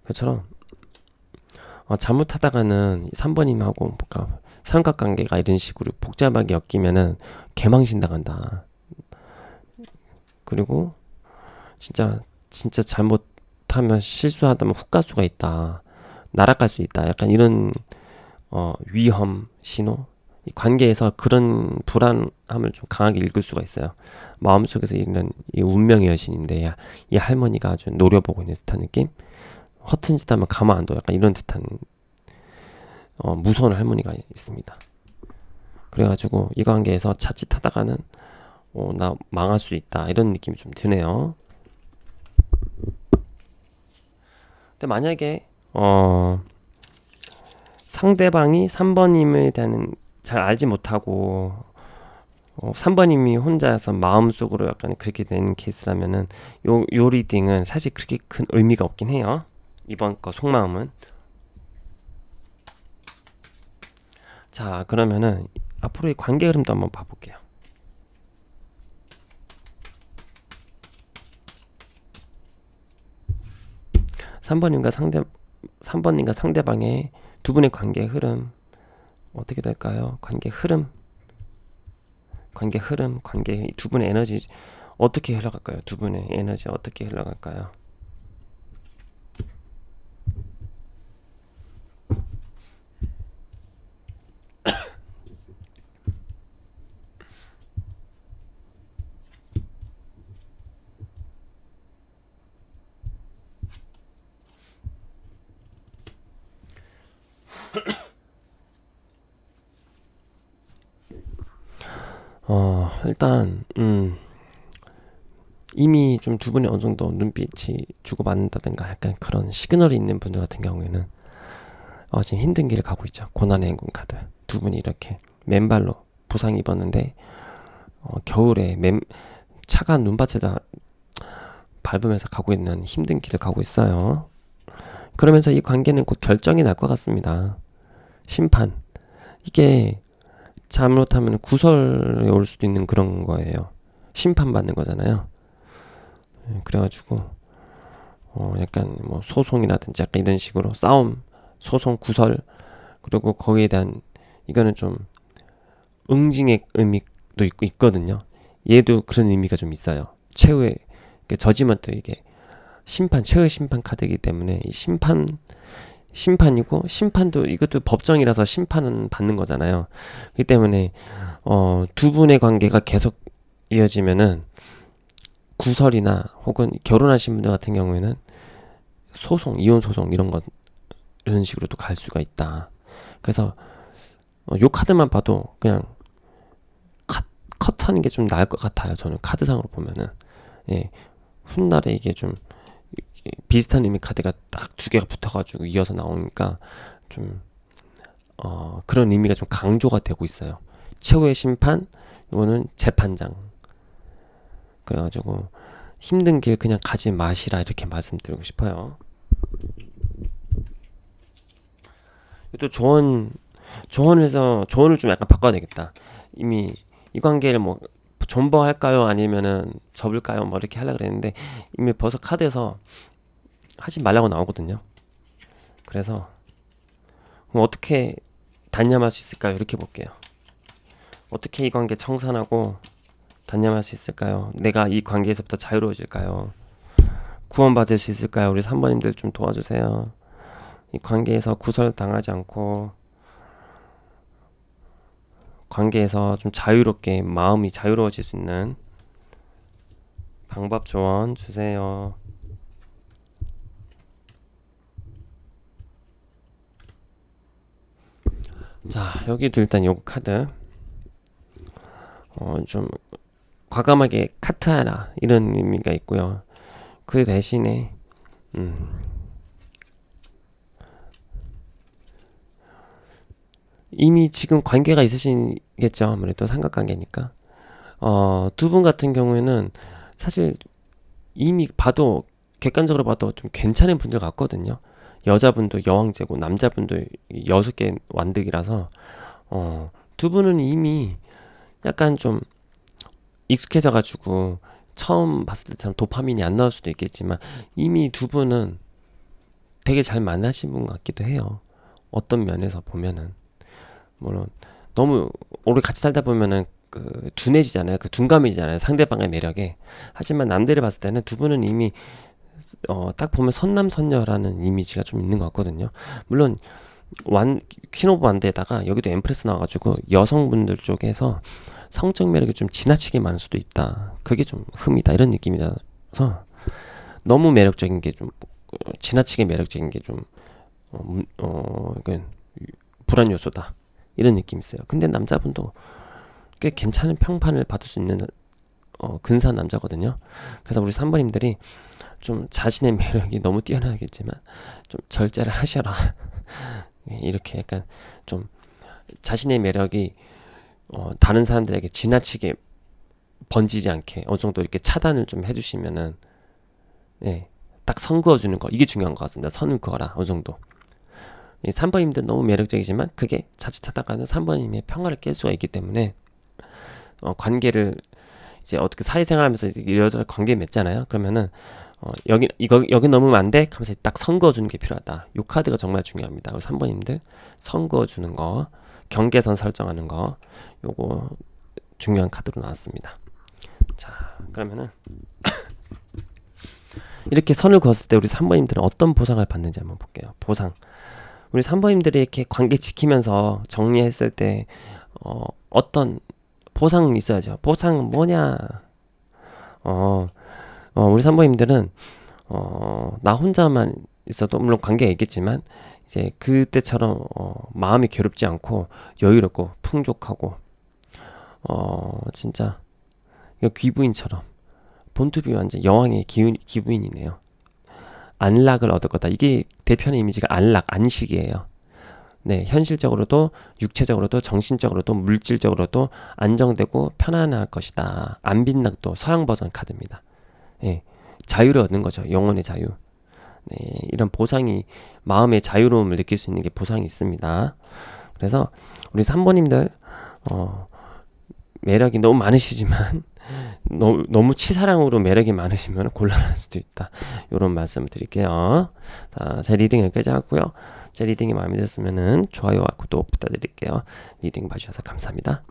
그처럼 잘못하다가는 3번님하고 뭔가 삼각관계가 이런 식으로 복잡하게 엮이면은 개망신 당한다. 그리고 진짜 잘못하면 실수하다면 훅 갈 수가 있다. 날아갈 수 있다. 약간 이런 위험 신호, 이 관계에서 그런 불안함을 좀 강하게 읽을 수가 있어요. 마음속에서 있는 이 운명의 여신인데, 이 할머니가 아주 노려보고 있는 듯한 느낌, 허튼 짓 하면 가만 안 둬. 약간 이런 듯한 무서운 할머니가 있습니다. 그래가지고 이 관계에서 자칫하다가는 나 망할 수 있다, 이런 느낌이 좀 드네요. 근데 만약에 상대방이 3번님에 대한 잘 알지 못하고 3번님이 혼자서 마음속으로 약간 그렇게 된 케이스라면은 요 리딩은 사실 그렇게 큰 의미가 없긴 해요. 이번 거 속마음은. 자, 그러면은 앞으로의 관계 흐름도 한번 봐볼게요. 3번님과 상대방의 두 분의 관계 흐름 어떻게 될까요? 관계 두 분의 에너지 어떻게 흘러갈까요? 두 분의 에너지 어떻게 흘러갈까요? 일단 이미 좀 두 분이 어느 정도 눈빛이 주고받는다든가 약간 그런 시그널이 있는 분들 같은 경우에는 지금 힘든 길을 가고 있죠. 고난의 행군 카드. 두 분이 이렇게 맨발로 부상 입었는데 겨울에 차가운 눈밭에다 밟으면서 가고 있는 힘든 길을 가고 있어요. 그러면서 이 관계는 곧 결정이 날 것 같습니다. 심판. 이게 잘못하면 구설에 올 수도 있는 그런 거예요. 심판받는 거잖아요. 그래가지고 약간 뭐 소송이라든지 약간 이런 식으로 싸움, 소송, 구설, 그리고 거기에 대한 이거는 좀 응징의 의미도 있거든요. 얘도 그런 의미가 좀 있어요. 최후의 저지먼트, 이게 최후의 심판 카드이기 때문에 이 심판이고, 심판도 이것도 법정이라서 심판은 받는 거잖아요. 그렇기 때문에 두 분의 관계가 계속 이어지면은 구설이나 혹은 결혼하신 분들 같은 경우에는 소송, 이혼 소송 이런 식으로도 갈 수가 있다. 그래서 요 카드만 봐도 그냥 컷하는 게 좀 나을 것 같아요. 저는 카드상으로 보면은 훗날에 이게 좀 비슷한 의미 카드가 딱 두 개가 붙어가지고 이어서 나오니까 좀 그런 의미가 좀 강조가 되고 있어요. 최후의 심판, 이거는 재판장. 그래가지고 힘든 길 그냥 가지 마시라 이렇게 말씀드리고 싶어요. 또 조언을 좀 약간 바꿔야 되겠다. 이미 이 관계를 뭐 존버할까요? 아니면은 접을까요? 뭐 이렇게 하려고 그랬는데 이미 벌써 카드에서 하지 말라고 나오거든요. 그래서 그럼 어떻게 단념할 수 있을까요? 이렇게 볼게요. 어떻게 이 관계 청산하고 단념할 수 있을까요? 내가 이 관계에서부터 자유로워질까요? 구원받을 수 있을까요? 우리 3번님들 좀 도와주세요. 이 관계에서 구설당하지 않고 관계에서 좀 자유롭게 마음이 자유로워질 수 있는 방법 조언 주세요. 자, 여기도 일단 요거 카드 좀 과감하게 카트하라 이런 의미가 있고요. 그 대신에 이미 지금 관계가 있으시겠죠. 아무래도 삼각관계니까. 두 분 같은 경우에는 사실 이미 봐도 객관적으로 봐도 좀 괜찮은 분들 같거든요. 여자분도 여왕제고 남자분도 6개 완득이라서 두 분은 이미 약간 좀 익숙해져 가지고 처음 봤을 때처럼 도파민이 안 나올 수도 있겠지만 이미 두 분은 되게 잘 만나신 분 같기도 해요. 어떤 면에서 보면은 물론 너무 오래 같이 살다 보면은 그 둔해지잖아요. 그 둔감해지잖아요. 상대방의 매력에. 하지만 남들이 봤을 때는 두 분은 이미 딱 보면 선남선녀라는 이미지가 좀 있는 것 같거든요. 물론 퀸 오브 완드에다가 여기도 엠프레스 나와가지고 여성분들 쪽에서 성적 매력이 좀 지나치게 많을 수도 있다. 그게 좀 흠이다 이런 느낌이라서 너무 매력적인 게 좀 지나치게 매력적인 게 좀 불안 요소다 이런 느낌이 있어요. 근데 남자분도 꽤 괜찮은 평판을 받을 수 있는 근사한 남자거든요. 그래서 우리 3번님들이 좀 자신의 매력이 너무 뛰어나겠지만 좀 절제를 하셔라. 이렇게 약간 좀 자신의 매력이 다른 사람들에게 지나치게 번지지 않게 어느 정도 이렇게 차단을 좀 해주시면은 딱 선 그어주는 거 이게 중요한 것 같습니다. 선을 그어라 어느 정도. 3번님들 너무 매력적이지만 그게 자칫하다가는 3번님의 평화를 깰 수가 있기 때문에 관계를 이제 어떻게 사회생활하면서 이러저러 관계 맺잖아요. 그러면은 여기 넘으면 안 돼? 하면서 딱 선 그어주는 게 필요하다. 요 카드가 정말 중요합니다. 우리 3번님들 선 그어주는 거, 경계선 설정하는 거, 요거 중요한 카드로 나왔습니다. 자, 그러면은 이렇게 선을 그었을 때 우리 3번님들은 어떤 보상을 받는지 한번 볼게요. 보상. 우리 3번님들이 이렇게 관계 지키면서 정리했을 때 어떤 보상 있어야죠. 보상 뭐냐? 우리 3번님들은 나 혼자만 있어도 물론 관계가 있겠지만 이제 그때처럼 마음이 괴롭지 않고 여유롭고 풍족하고 진짜 이거 귀부인처럼 본투비 완전 여왕의 기부인이네요. 안락을 얻을 거다. 이게 대표의 이미지가 안식이에요. 네, 현실적으로도 육체적으로도 정신적으로도 물질적으로도 안정되고 편안할 것이다. 안빈낙도 서양 버전 카드입니다. 예, 자유를 얻는 거죠. 영혼의 자유. 네, 이런 보상이 마음의 자유로움을 느낄 수 있는 게 보상이 있습니다. 그래서 우리 3번님들 매력이 너무 많으시지만 너무 치사랑으로 매력이 많으시면 곤란할 수도 있다. 이런 말씀을 드릴게요. 자, 제 리딩 여기까지 하고요. 제 리딩이 마음에 들었으면 좋아요와 구독 부탁드릴게요. 리딩 봐주셔서 감사합니다.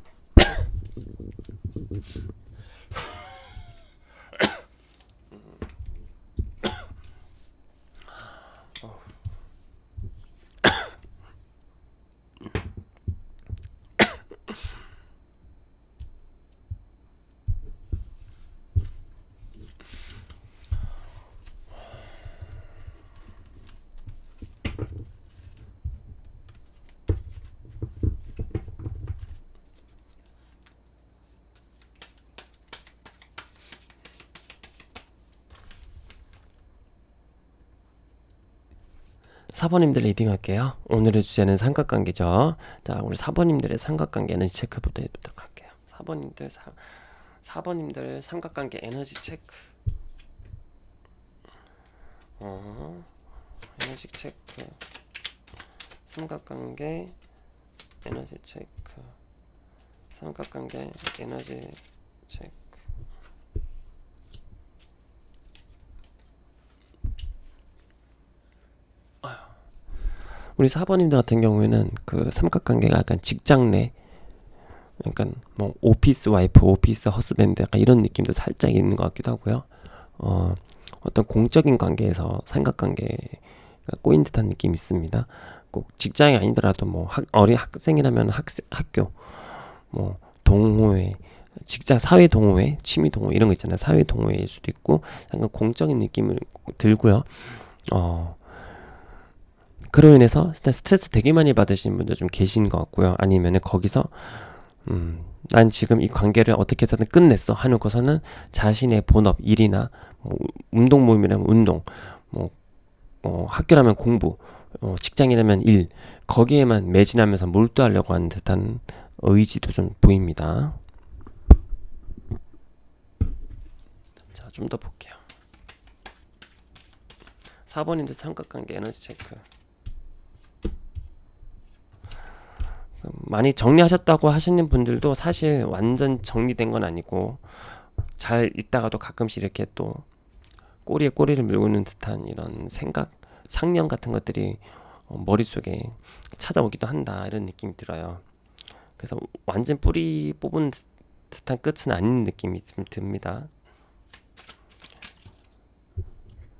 4번님들 리딩 할게요. 오늘의 주제는 삼각관계죠. 자, 우리 4번님들의 삼각관계 에너지 체크부터 해보도록 할게요. 4번님들 삼각관계 에너지 체크. 에너지 체크. 삼각관계 에너지 체크. 삼각관계 에너지 체크. 우리 4번님들 같은 경우에는 그 삼각관계가 약간 직장 내, 약간 뭐 오피스 와이프, 오피스 허스밴드 약간 이런 느낌도 살짝 있는 것 같기도 하고요. 어떤 공적인 관계에서 삼각관계가 꼬인 듯한 느낌이 있습니다. 꼭 직장이 아니더라도 뭐 어린 학생이라면 학교, 뭐 동호회, 직장 사회 동호회, 취미 동호회 이런 거 있잖아요. 사회 동호회일 수도 있고 약간 공적인 느낌을 들고요. 그로 인해서 스트레스 되게 많이 받으시는 분들 좀 계신 것 같고요. 아니면은 거기서 난 지금 이 관계를 어떻게 해서든 끝냈어 하놓고서는 자신의 본업, 일이나 뭐 운동 모임이라면 운동, 뭐 학교라면 공부, 직장이라면 일, 거기에만 매진하면서 몰두하려고 하는 듯한 의지도 좀 보입니다. 자, 좀 더 볼게요. 4번인데 삼각관계 에너지 체크. 많이 정리하셨다고 하시는 분들도 사실 완전 정리된 건 아니고 잘 있다가도 가끔씩 이렇게 또 꼬리에 꼬리를 물고 있는 듯한 이런 생각, 상념 같은 것들이 머릿속에 찾아오기도 한다 이런 느낌이 들어요. 그래서 완전 뿌리 뽑은 듯한 끝은 아닌 느낌이 좀 듭니다.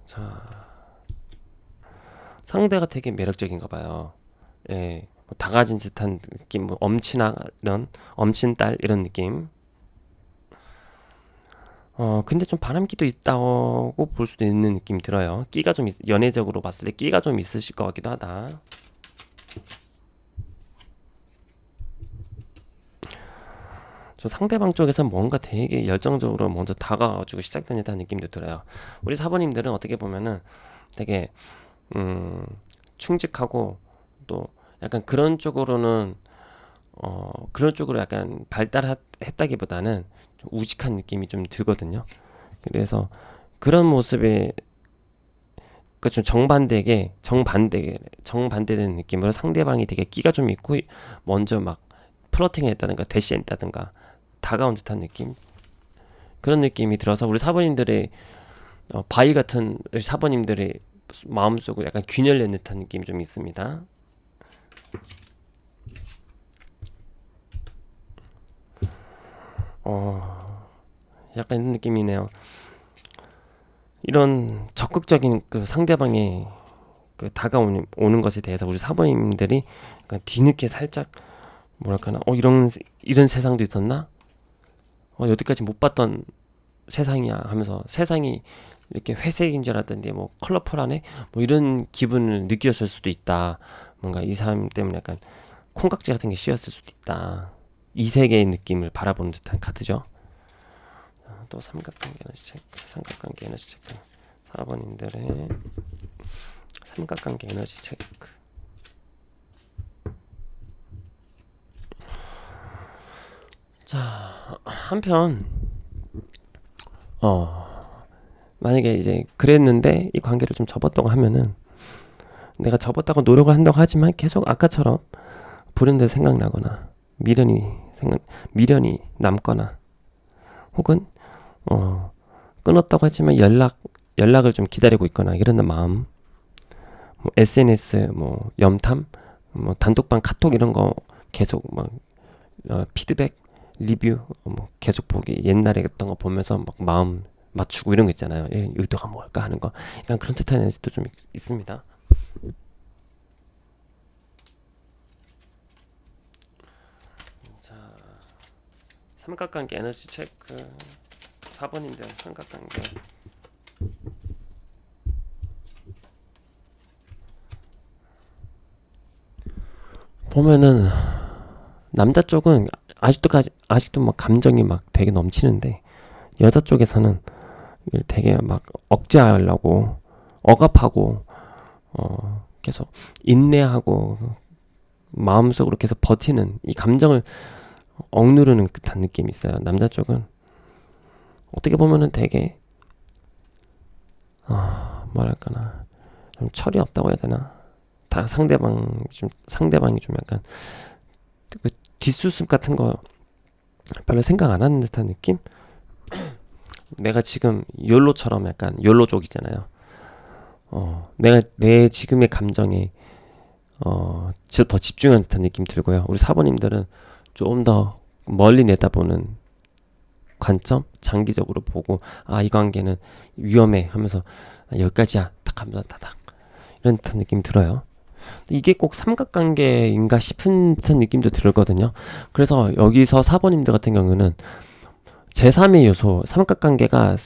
자, 상대가 되게 매력적인가 봐요. 예. 다 가진 듯한 느낌, 뭐 엄친딸 이런 느낌. 근데 좀 바람기도 있다고 볼 수도 있는 느낌이 들어요. 끼가 좀 연애적으로 봤을 때 끼가 좀 있으실 것 같기도 하다. 저 상대방 쪽에서 뭔가 되게 열정적으로 먼저 다가와가지고 시작된다는 느낌도 들어요. 우리 사모님들은 어떻게 보면은 되게 충직하고 또 약간 그런 쪽으로는 그런 쪽으로 약간 발달했다기보다는 좀 우직한 느낌이 좀 들거든요. 그래서 그런 모습에 좀 정반대되는 느낌으로 상대방이 되게 끼가 좀 있고 먼저 막 플러팅했다든가 대시했다든가 다가온 듯한 느낌, 그런 느낌이 들어서 우리 사모님들의 바위 같은 사모님들의 마음속을 약간 균열낸 듯한 느낌이 좀 있습니다. 약간 이런 느낌이네요. 이런 적극적인 그 상대방의 그 다가오는 것에 대해서 우리 사모님들이 약간 뒤늦게 살짝 뭐랄까나 이런 세상도 있었나? 여태까지 못 봤던 세상이야 하면서 세상이 이렇게 회색인 줄 알았더니 뭐 컬러풀하네? 뭐 이런 기분을 느꼈을 수도 있다. 뭔가 이 사람 때문에 약간 콩깍지 같은 게 씌었을 수도 있다. 이 세계의 느낌을 바라보는 듯한 카드죠. 또 삼각관계 에너지 체크. 4번님들의 삼각관계 에너지 체크. 자, 한편 만약에 이제 그랬는데 이 관계를 좀 접었다고 하면은 내가 접었다고 노력을 한다고 하지만 계속 아까처럼 불현듯 생각나거나 미련이 남거나 혹은 끊었다고 하지만 연락을 좀 기다리고 있거나 이런 마음, 뭐 SNS 뭐 염탐, 뭐 단톡방 카톡 이런 거 계속 막 피드백 리뷰 뭐 계속 보기, 옛날에 했던 거 보면서 막 마음 맞추고 이런 거 있잖아요. 의도가 뭘까 하는 거, 약간 그런 듯한 에너지도 좀 있습니다. 자, 삼각관계 에너지 체크. 4번인데 삼각관계 보면은 남자 쪽은 아직도 막 감정이 막 되게 넘치는데 여자 쪽에서는 되게 막 억제하려고 억압하고 계속 인내하고 마음속으로 계속 버티는 이 감정을 억누르는 듯한 느낌이 있어요. 남자 쪽은 어떻게 보면은 되게 뭐랄까나 좀 철이 없다고 해야 되나? 다 상대방이 좀 약간 그 뒷수습 같은 거 별로 생각 안 하는 듯한 느낌? 내가 지금 욜로처럼 약간 욜로족이잖아요. 내가 내 지금의 감정에 더 집중하는 듯한 느낌 들고요. 우리 사모님들은 좀 더 멀리 내다보는 관점, 장기적으로 보고 이 관계는 위험해 하면서 여기까지야 딱 하면서 다닥 이런 듯한 느낌이 들어요. 이게 꼭 삼각관계인가 싶은 듯한 느낌도 들거든요. 그래서 여기서 사모님들 같은 경우는 제3의 요소, 삼각관계가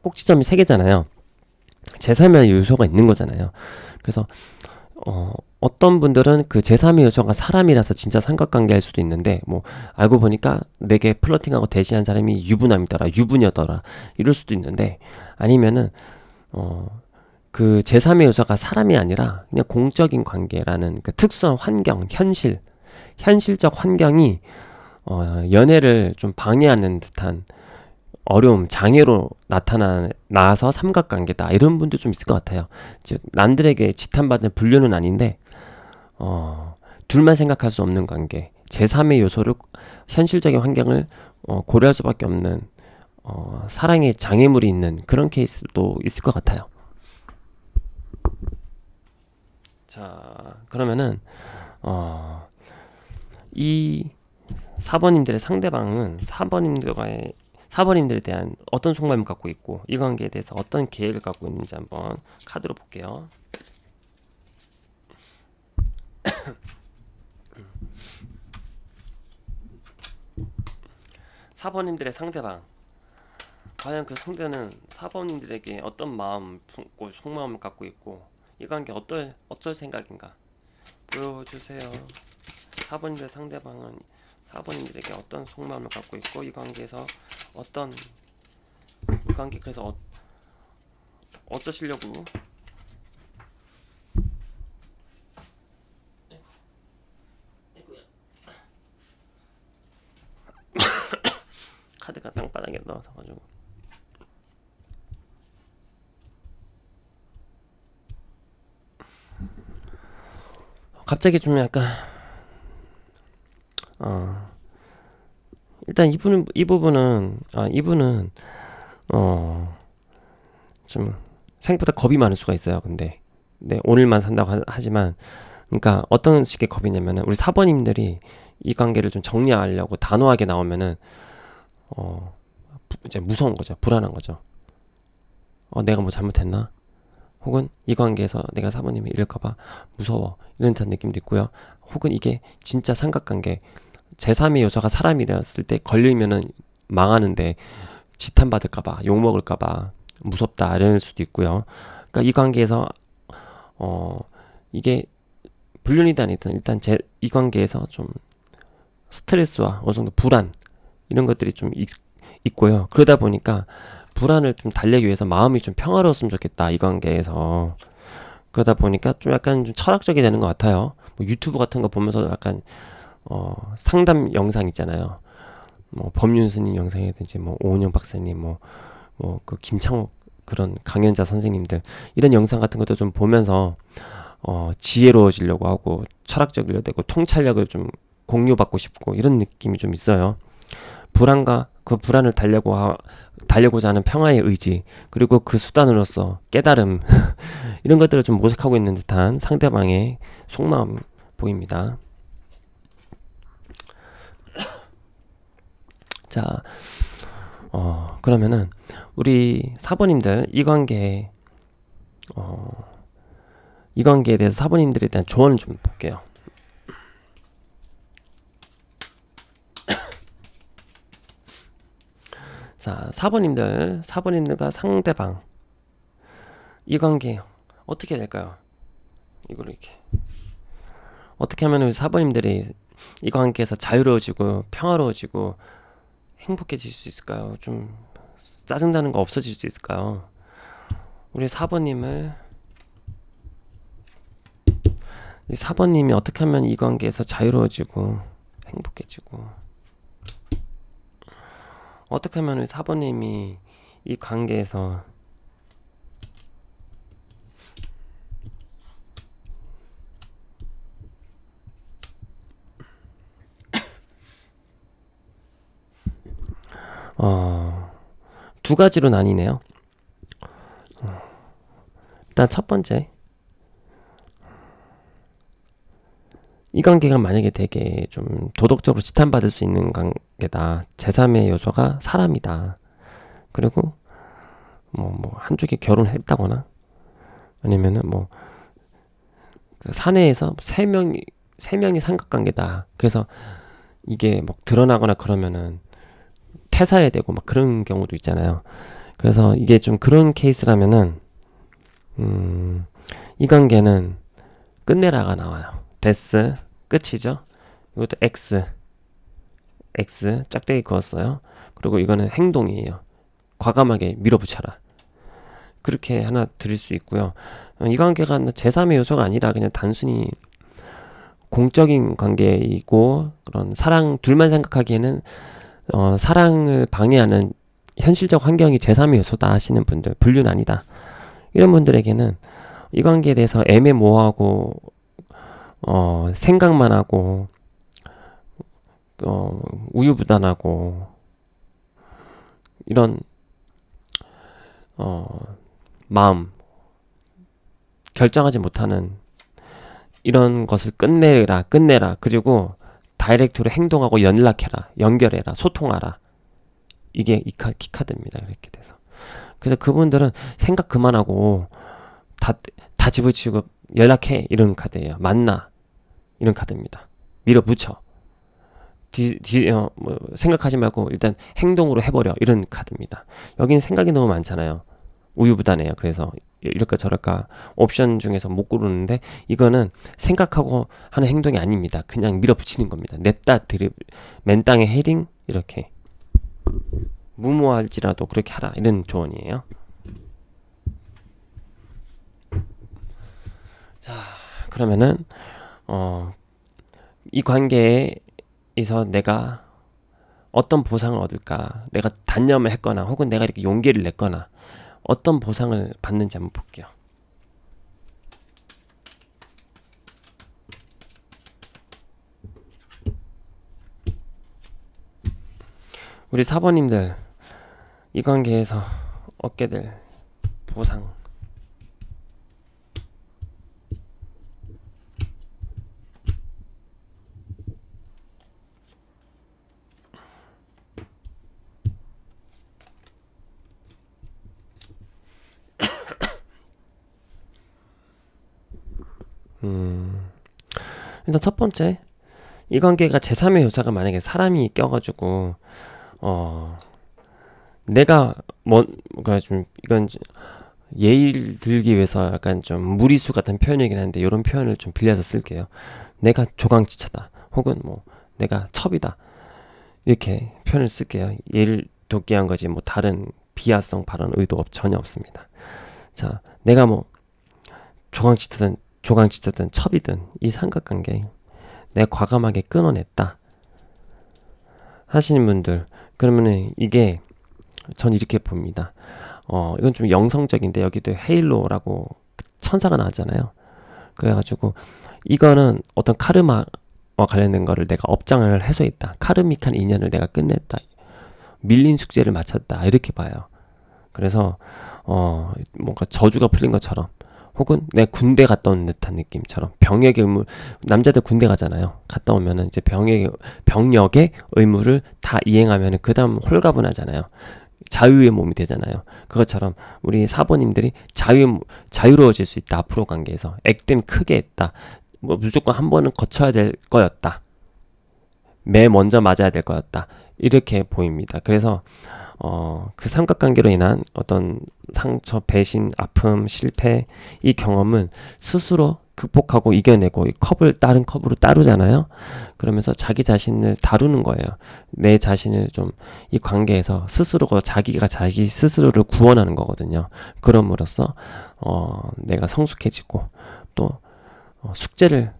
꼭지점이 3개잖아요. 제3의 요소가 있는 거잖아요. 그래서 어떤 분들은 그 제3의 요소가 사람이라서 진짜 삼각관계일 수도 있는데 뭐 알고 보니까 내게 플러팅하고 대시한 사람이 유부남이더라, 유부녀더라 이럴 수도 있는데 아니면은 그 제3의 요소가 사람이 아니라 그냥 공적인 관계라는 그 특수한 환경, 현실적 환경이 연애를 좀 방해하는 듯한 어려움, 장애로 나서 삼각관계다 이런 분도 좀 있을 것 같아요. 즉 남들에게 지탄받는 분류는 아닌데 둘만 생각할 수 없는 관계, 제3의 요소를 현실적인 환경을 고려할 수밖에 없는 사랑의 장애물이 있는 그런 케이스도 있을 것 같아요. 자, 그러면은 이 4번님들의 상대방은 4번님들에 대한 어떤 속마음을 갖고 있고 이 관계에 대해서 어떤 계획을 갖고 있는지 한번 카드로 볼게요. 4번님들의 상대방, 과연 그 상대는 4번님들에게 어떤 마음 품고 속마음을 갖고 있고 이 관계 어쩔 생각인가 보여주세요. 4번님들의 상대방은 4번님들에게 어떤 속마음을 갖고 있고 이 관계에서 이 관계 그래서 어쩌시려고 카드가 땅바닥에 넣어서 가지고 갑자기 좀 약간 일단 이분은 좀 생각보다 겁이 많을 수가 있어요. 근데 네, 오늘만 산다고 하지만 그러니까 어떤 식의 겁이냐면은 우리 사번님들이 이 관계를 좀 정리하려고 단호하게 나오면은 이제 무서운 거죠. 불안한 거죠. 내가 뭐 잘못했나? 혹은 이 관계에서 내가 사모님이 이럴까봐 무서워 이런 듯한 느낌도 있고요. 혹은 이게 진짜 삼각관계 제3의 요소가 사람이었을 때 걸리면은 망하는데 지탄받을까봐 욕먹을까봐 무섭다 이럴 수도 있고요. 그러니까 이 관계에서 이게 불륜이든 아니든 일단 이 관계에서 좀 스트레스와 어느 정도 불안 이런 것들이 좀 있고요. 그러다 보니까 불안을 좀 달래기 위해서 마음이 좀 평화로웠으면 좋겠다 이 관계에서. 그러다 보니까 좀 약간 좀 철학적이 되는 것 같아요. 뭐 유튜브 같은 거 보면서 약간 상담 영상 있잖아요. 뭐 법륜스님 영상이든지 뭐 오은영 박사님 뭐 그 김창욱 그런 강연자 선생님들 이런 영상 같은 것도 좀 보면서 지혜로워지려고 하고 철학적이려 되고 통찰력을 좀 공유받고 싶고 이런 느낌이 좀 있어요. 불안과 그 불안을 달려고자 하는 평화의 의지 그리고 그 수단으로서 깨달음 이런 것들을 좀 모색하고 있는 듯한 상대방의 속마음 보입니다. 자, 그러면은 우리 사모님들 이 관계에 대해서 사모님들에 대한 조언을 좀 볼게요. 자, 사모님들과 상대방 이 관계 어떻게 될까요? 이걸 이렇게 어떻게 하면 우리 사모님들이 이 관계에서 자유로워지고 평화로워지고 행복해질 수 있을까요? 좀 짜증나는 거 없어질 수 있을까요? 우리 4번님을 이 4번님이 어떻게 하면 이 관계에서 자유로워지고 행복해지고, 어떻게 하면 우리 4번님이 이 관계에서 두 가지로 나뉘네요. 일단 첫 번째, 이 관계가 만약에 되게 좀 도덕적으로 지탄받을 수 있는 관계다. 제3의 요소가 사람이다. 그리고 뭐 한쪽이 결혼했다거나 아니면은 그 사내에서 세 명이 삼각관계다. 그래서 이게 막 드러나거나 그러면은 퇴사해야 되고 막 그런 경우도 있잖아요. 그래서 이게 좀 그런 케이스라면은 이 관계는 끝내라가 나와요. 데스 끝이죠. 이것도 X 짝대기 그었어요. 그리고 이거는 행동이에요. 과감하게 밀어붙여라. 그렇게 하나 드릴 수 있고요. 이 관계가 제3의 요소가 아니라 그냥 단순히 공적인 관계이고, 그런 사랑 둘만 생각하기에는 사랑을 방해하는 현실적 환경이 제3의 요소다 하시는 분들, 불륜 아니다, 이런 분들에게는 이 관계에 대해서 애매모호하고 생각만 하고 우유부단하고 이런 마음 결정하지 못하는 이런 것을 끝내라. 그리고 다이렉트로 행동하고 연결해라, 소통하라. 이게 키카드입니다. 이렇게 돼서. 그래서 그분들은 생각 그만하고 다 집어치우고 연락해, 이런 카드예요. 만나, 이런 카드입니다. 밀어붙여. 생각하지 말고 일단 행동으로 해버려, 이런 카드입니다. 여기는 생각이 너무 많잖아요. 우유부단해요. 그래서 이럴까 저럴까 옵션 중에서 못 고르는데, 이거는 생각하고 하는 행동이 아닙니다. 그냥 밀어붙이는 겁니다. 냅다 맨땅에 헤딩, 이렇게 무모할지라도 그렇게 하라, 이런 조언이에요. 자, 그러면은 이 관계에서 내가 어떤 보상을 얻을까, 내가 단념을 했거나 혹은 내가 이렇게 용기를 냈거나 어떤 보상을 받는지 한번 볼게요. 우리 4번님들, 이 관계에서 얻게 될 보상. 일단 첫 번째, 이 관계가 제3의 요소가 만약에 사람이 껴가지고 내가 그러니까 좀 이건 예의를 들기 위해서 약간 좀 무리수 같은 표현이긴 한데, 이런 표현을 좀 빌려서 쓸게요. 내가 조강지차다, 혹은 내가 첩이다, 이렇게 표현을 쓸게요. 예를 돕기 위한 거지 다른 비하성 발언 의도 전혀 없습니다. 자, 내가 조강지차든 첩이든 이 삼각관계 내가 과감하게 끊어냈다 하시는 분들, 그러면은 이게 전 이렇게 봅니다. 이건 좀 영성적인데, 여기도 헤일로라고 천사가 나왔잖아요. 그래가지고 이거는 어떤 카르마와 관련된 거를 내가 업장을 해소했다, 카르믹한 인연을 내가 끝냈다, 밀린 숙제를 마쳤다, 이렇게 봐요. 그래서 뭔가 저주가 풀린 것처럼, 혹은 내 군대 갔다 온 듯한 느낌처럼, 병역의 의무, 남자들 군대 가잖아요. 갔다 오면은 이제 병역의 의무를 다 이행하면은 그 다음 홀가분하잖아요. 자유의 몸이 되잖아요. 그것처럼 우리 4번님들이 자유로워질 수 있다. 앞으로 관계에서 액땜 크게 했다, 무조건 한 번은 거쳐야 될 거였다, 매 먼저 맞아야 될 거였다, 이렇게 보입니다. 그래서 그 삼각관계로 인한 어떤 상처, 배신, 아픔, 실패, 이 경험은 스스로 극복하고 이겨내고, 이 다른 컵으로 따르잖아요. 그러면서 자기 자신을 다루는 거예요. 내 자신을 좀 이 관계에서 자기가 자기 스스로를 구원하는 거거든요. 그럼으로써 내가 성숙해지고, 또 숙제를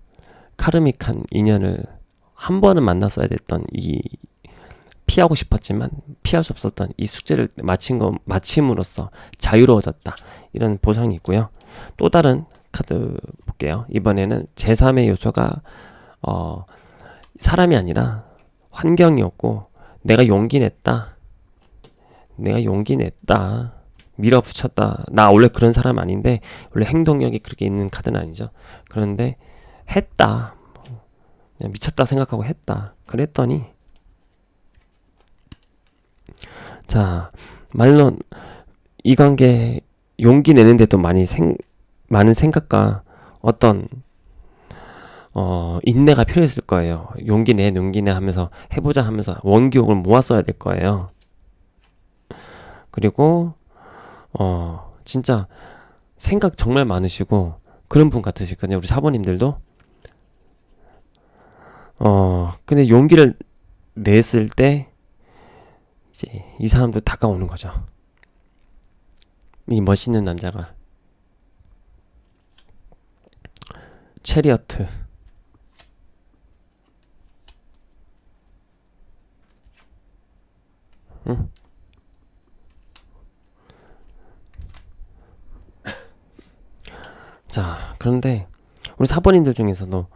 카르믹한 인연을 한 번은 만났어야 됐던 이 피하고 싶었지만 피할 수 없었던 이 숙제를 마침으로써 자유로워졌다. 이런 보상이 있고요. 또 다른 카드 볼게요. 이번에는 제3의 요소가 사람이 아니라 환경이었고 내가 용기 냈다. 밀어붙였다. 나 원래 그런 사람 아닌데 원래 행동력이 그렇게 있는 카드는 아니죠. 그런데 했다. 그냥 미쳤다 생각하고 했다. 그랬더니 자, 말로 이 관계 용기 내는데도 많은 생각과 어떤 인내가 필요했을 거예요. 용기 내 하면서 해보자 하면서 원기욕을 모았어야 될 거예요. 그리고 진짜 생각 정말 많으시고 그런 분 같으시거든요. 우리 사모님들도 근데 용기를 냈을 때 이제 이 사람도 다가오는 거죠. 이 멋있는 남자가 체리어트. 응? 자, 그런데 우리 사모님들 중에서도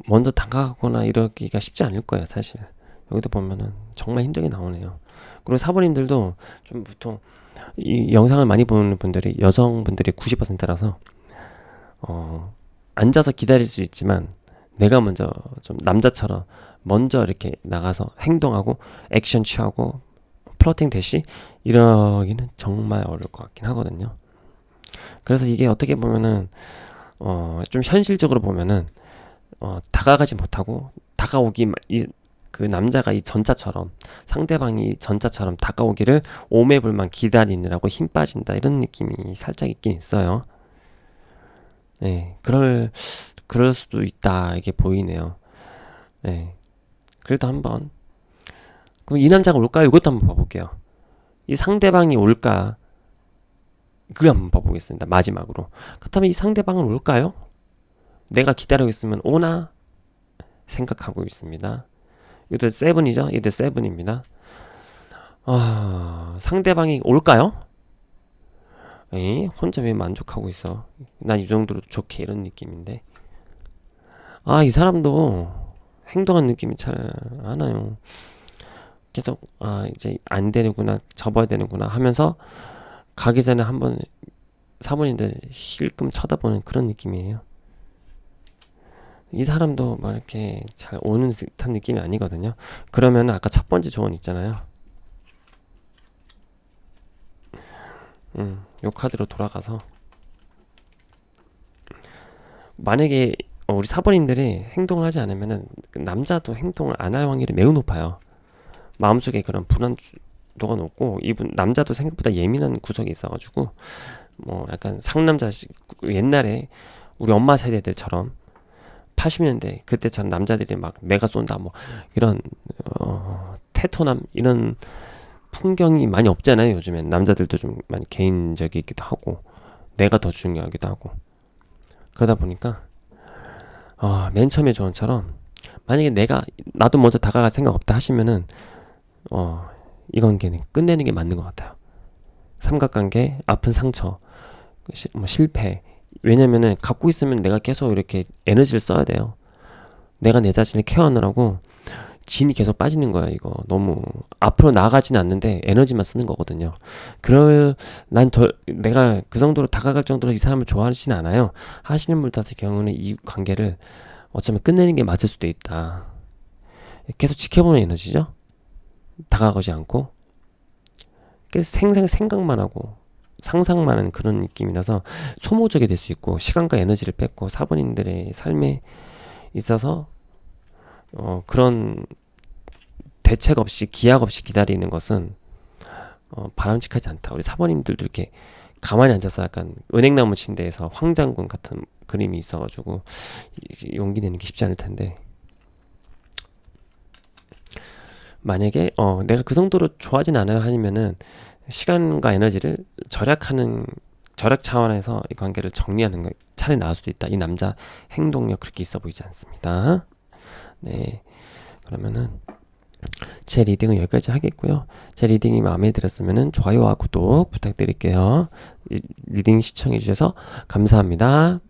먼저 다가가거나 이러기가 쉽지 않을 거예요, 사실. 여기도 보면은 정말 힘들게 나오네요. 그리고 사모님들도 좀 보통 이 영상을 많이 보는 분들이 여성분들이 90%라서 앉아서 기다릴 수 있지만 내가 먼저 좀 남자처럼 먼저 이렇게 나가서 행동하고 액션 취하고 플러팅 대시 이러기는 정말 어려울 것 같긴 하거든요. 그래서 이게 어떻게 보면은 좀 현실적으로 보면은 다가가지 못하고 그 남자가 이 전자처럼 상대방이 전자처럼 다가오기를 오매불만 기다리느라고 힘 빠진다 이런 느낌이 살짝 있긴 있어요. 네, 그럴 수도 있다 이게 보이네요. 네, 그래도 한번 그럼 이 남자가 올까요? 이것도 한번 봐볼게요. 이 상대방이 올까? 그걸 한번 봐보겠습니다. 마지막으로. 그렇다면 이 상대방은 올까요? 내가 기다리고 있으면 오나? 생각하고 있습니다. 이것도 세븐이죠? 이것도 세븐입니다. 상대방이 올까요? 에이, 혼자 왜 만족하고 있어? 난 이 정도로 좋게 이런 느낌인데. 이 사람도 행동한 느낌이 잘 안 와요. 계속 이제 안 되는구나, 접어야 되는구나 하면서 가기 전에 한번 사모님들 힐끔 쳐다보는 그런 느낌이에요. 이 사람도 막 이렇게 잘 오는 듯한 느낌이 아니거든요. 그러면 아까 첫 번째 조언 있잖아요. 요 카드로 돌아가서 만약에 우리 사모님들이 행동을 하지 않으면은 남자도 행동을 안 할 확률이 매우 높아요. 마음속에 그런 불안도가 높고 이분 남자도 생각보다 예민한 구석이 있어가지고 뭐 약간 상남자식 옛날에 우리 엄마 세대들처럼 80년대 그때처럼 남자들이 막 내가 쏜다 뭐 이런 테토남 이런 풍경이 많이 없잖아요. 요즘엔 남자들도 좀 많이 개인적이기도 하고 내가 더 중요하기도 하고 그러다 보니까 맨 처음에 조언처럼 만약에 나도 먼저 다가갈 생각 없다 하시면은 이 관계는 끝내는 게 맞는 것 같아요. 삼각관계, 아픈 상처, 뭐 실패. 왜냐면은 갖고 있으면 내가 계속 이렇게 에너지를 써야 돼요. 내가 내 자신을 케어하느라고 진이 계속 빠지는 거야. 이거 너무 앞으로 나아가지는 않는데 에너지만 쓰는 거거든요. 내가 그 정도로 다가갈 정도로 이 사람을 좋아하지는 않아요. 하시는 분 같은 경우는 이 관계를 어쩌면 끝내는 게 맞을 수도 있다. 계속 지켜보는 에너지죠. 다가가지 않고 계속 생각만 하고 상상만 하는 그런 느낌이라서 소모적이 될 수 있고 시간과 에너지를 뺏고 사부님들의 삶에 있어서 그런 대책 없이 기약 없이 기다리는 것은 바람직하지 않다. 우리 사모님들도 이렇게 가만히 앉아서 약간 은행나무 침대에서 황장군 같은 그림이 있어가지고 용기 내는 게 쉽지 않을 텐데 만약에 내가 그 정도로 좋아하진 않아요 하면은 시간과 에너지를 절약 차원에서 이 관계를 정리하는 거 차라리 나을 수도 있다. 이 남자 행동력 그렇게 있어 보이지 않습니다. 네, 그러면은 제 리딩은 여기까지 하겠고요. 제 리딩이 마음에 들었으면 좋아요와 구독 부탁드릴게요. 리딩 시청해 주셔서 감사합니다.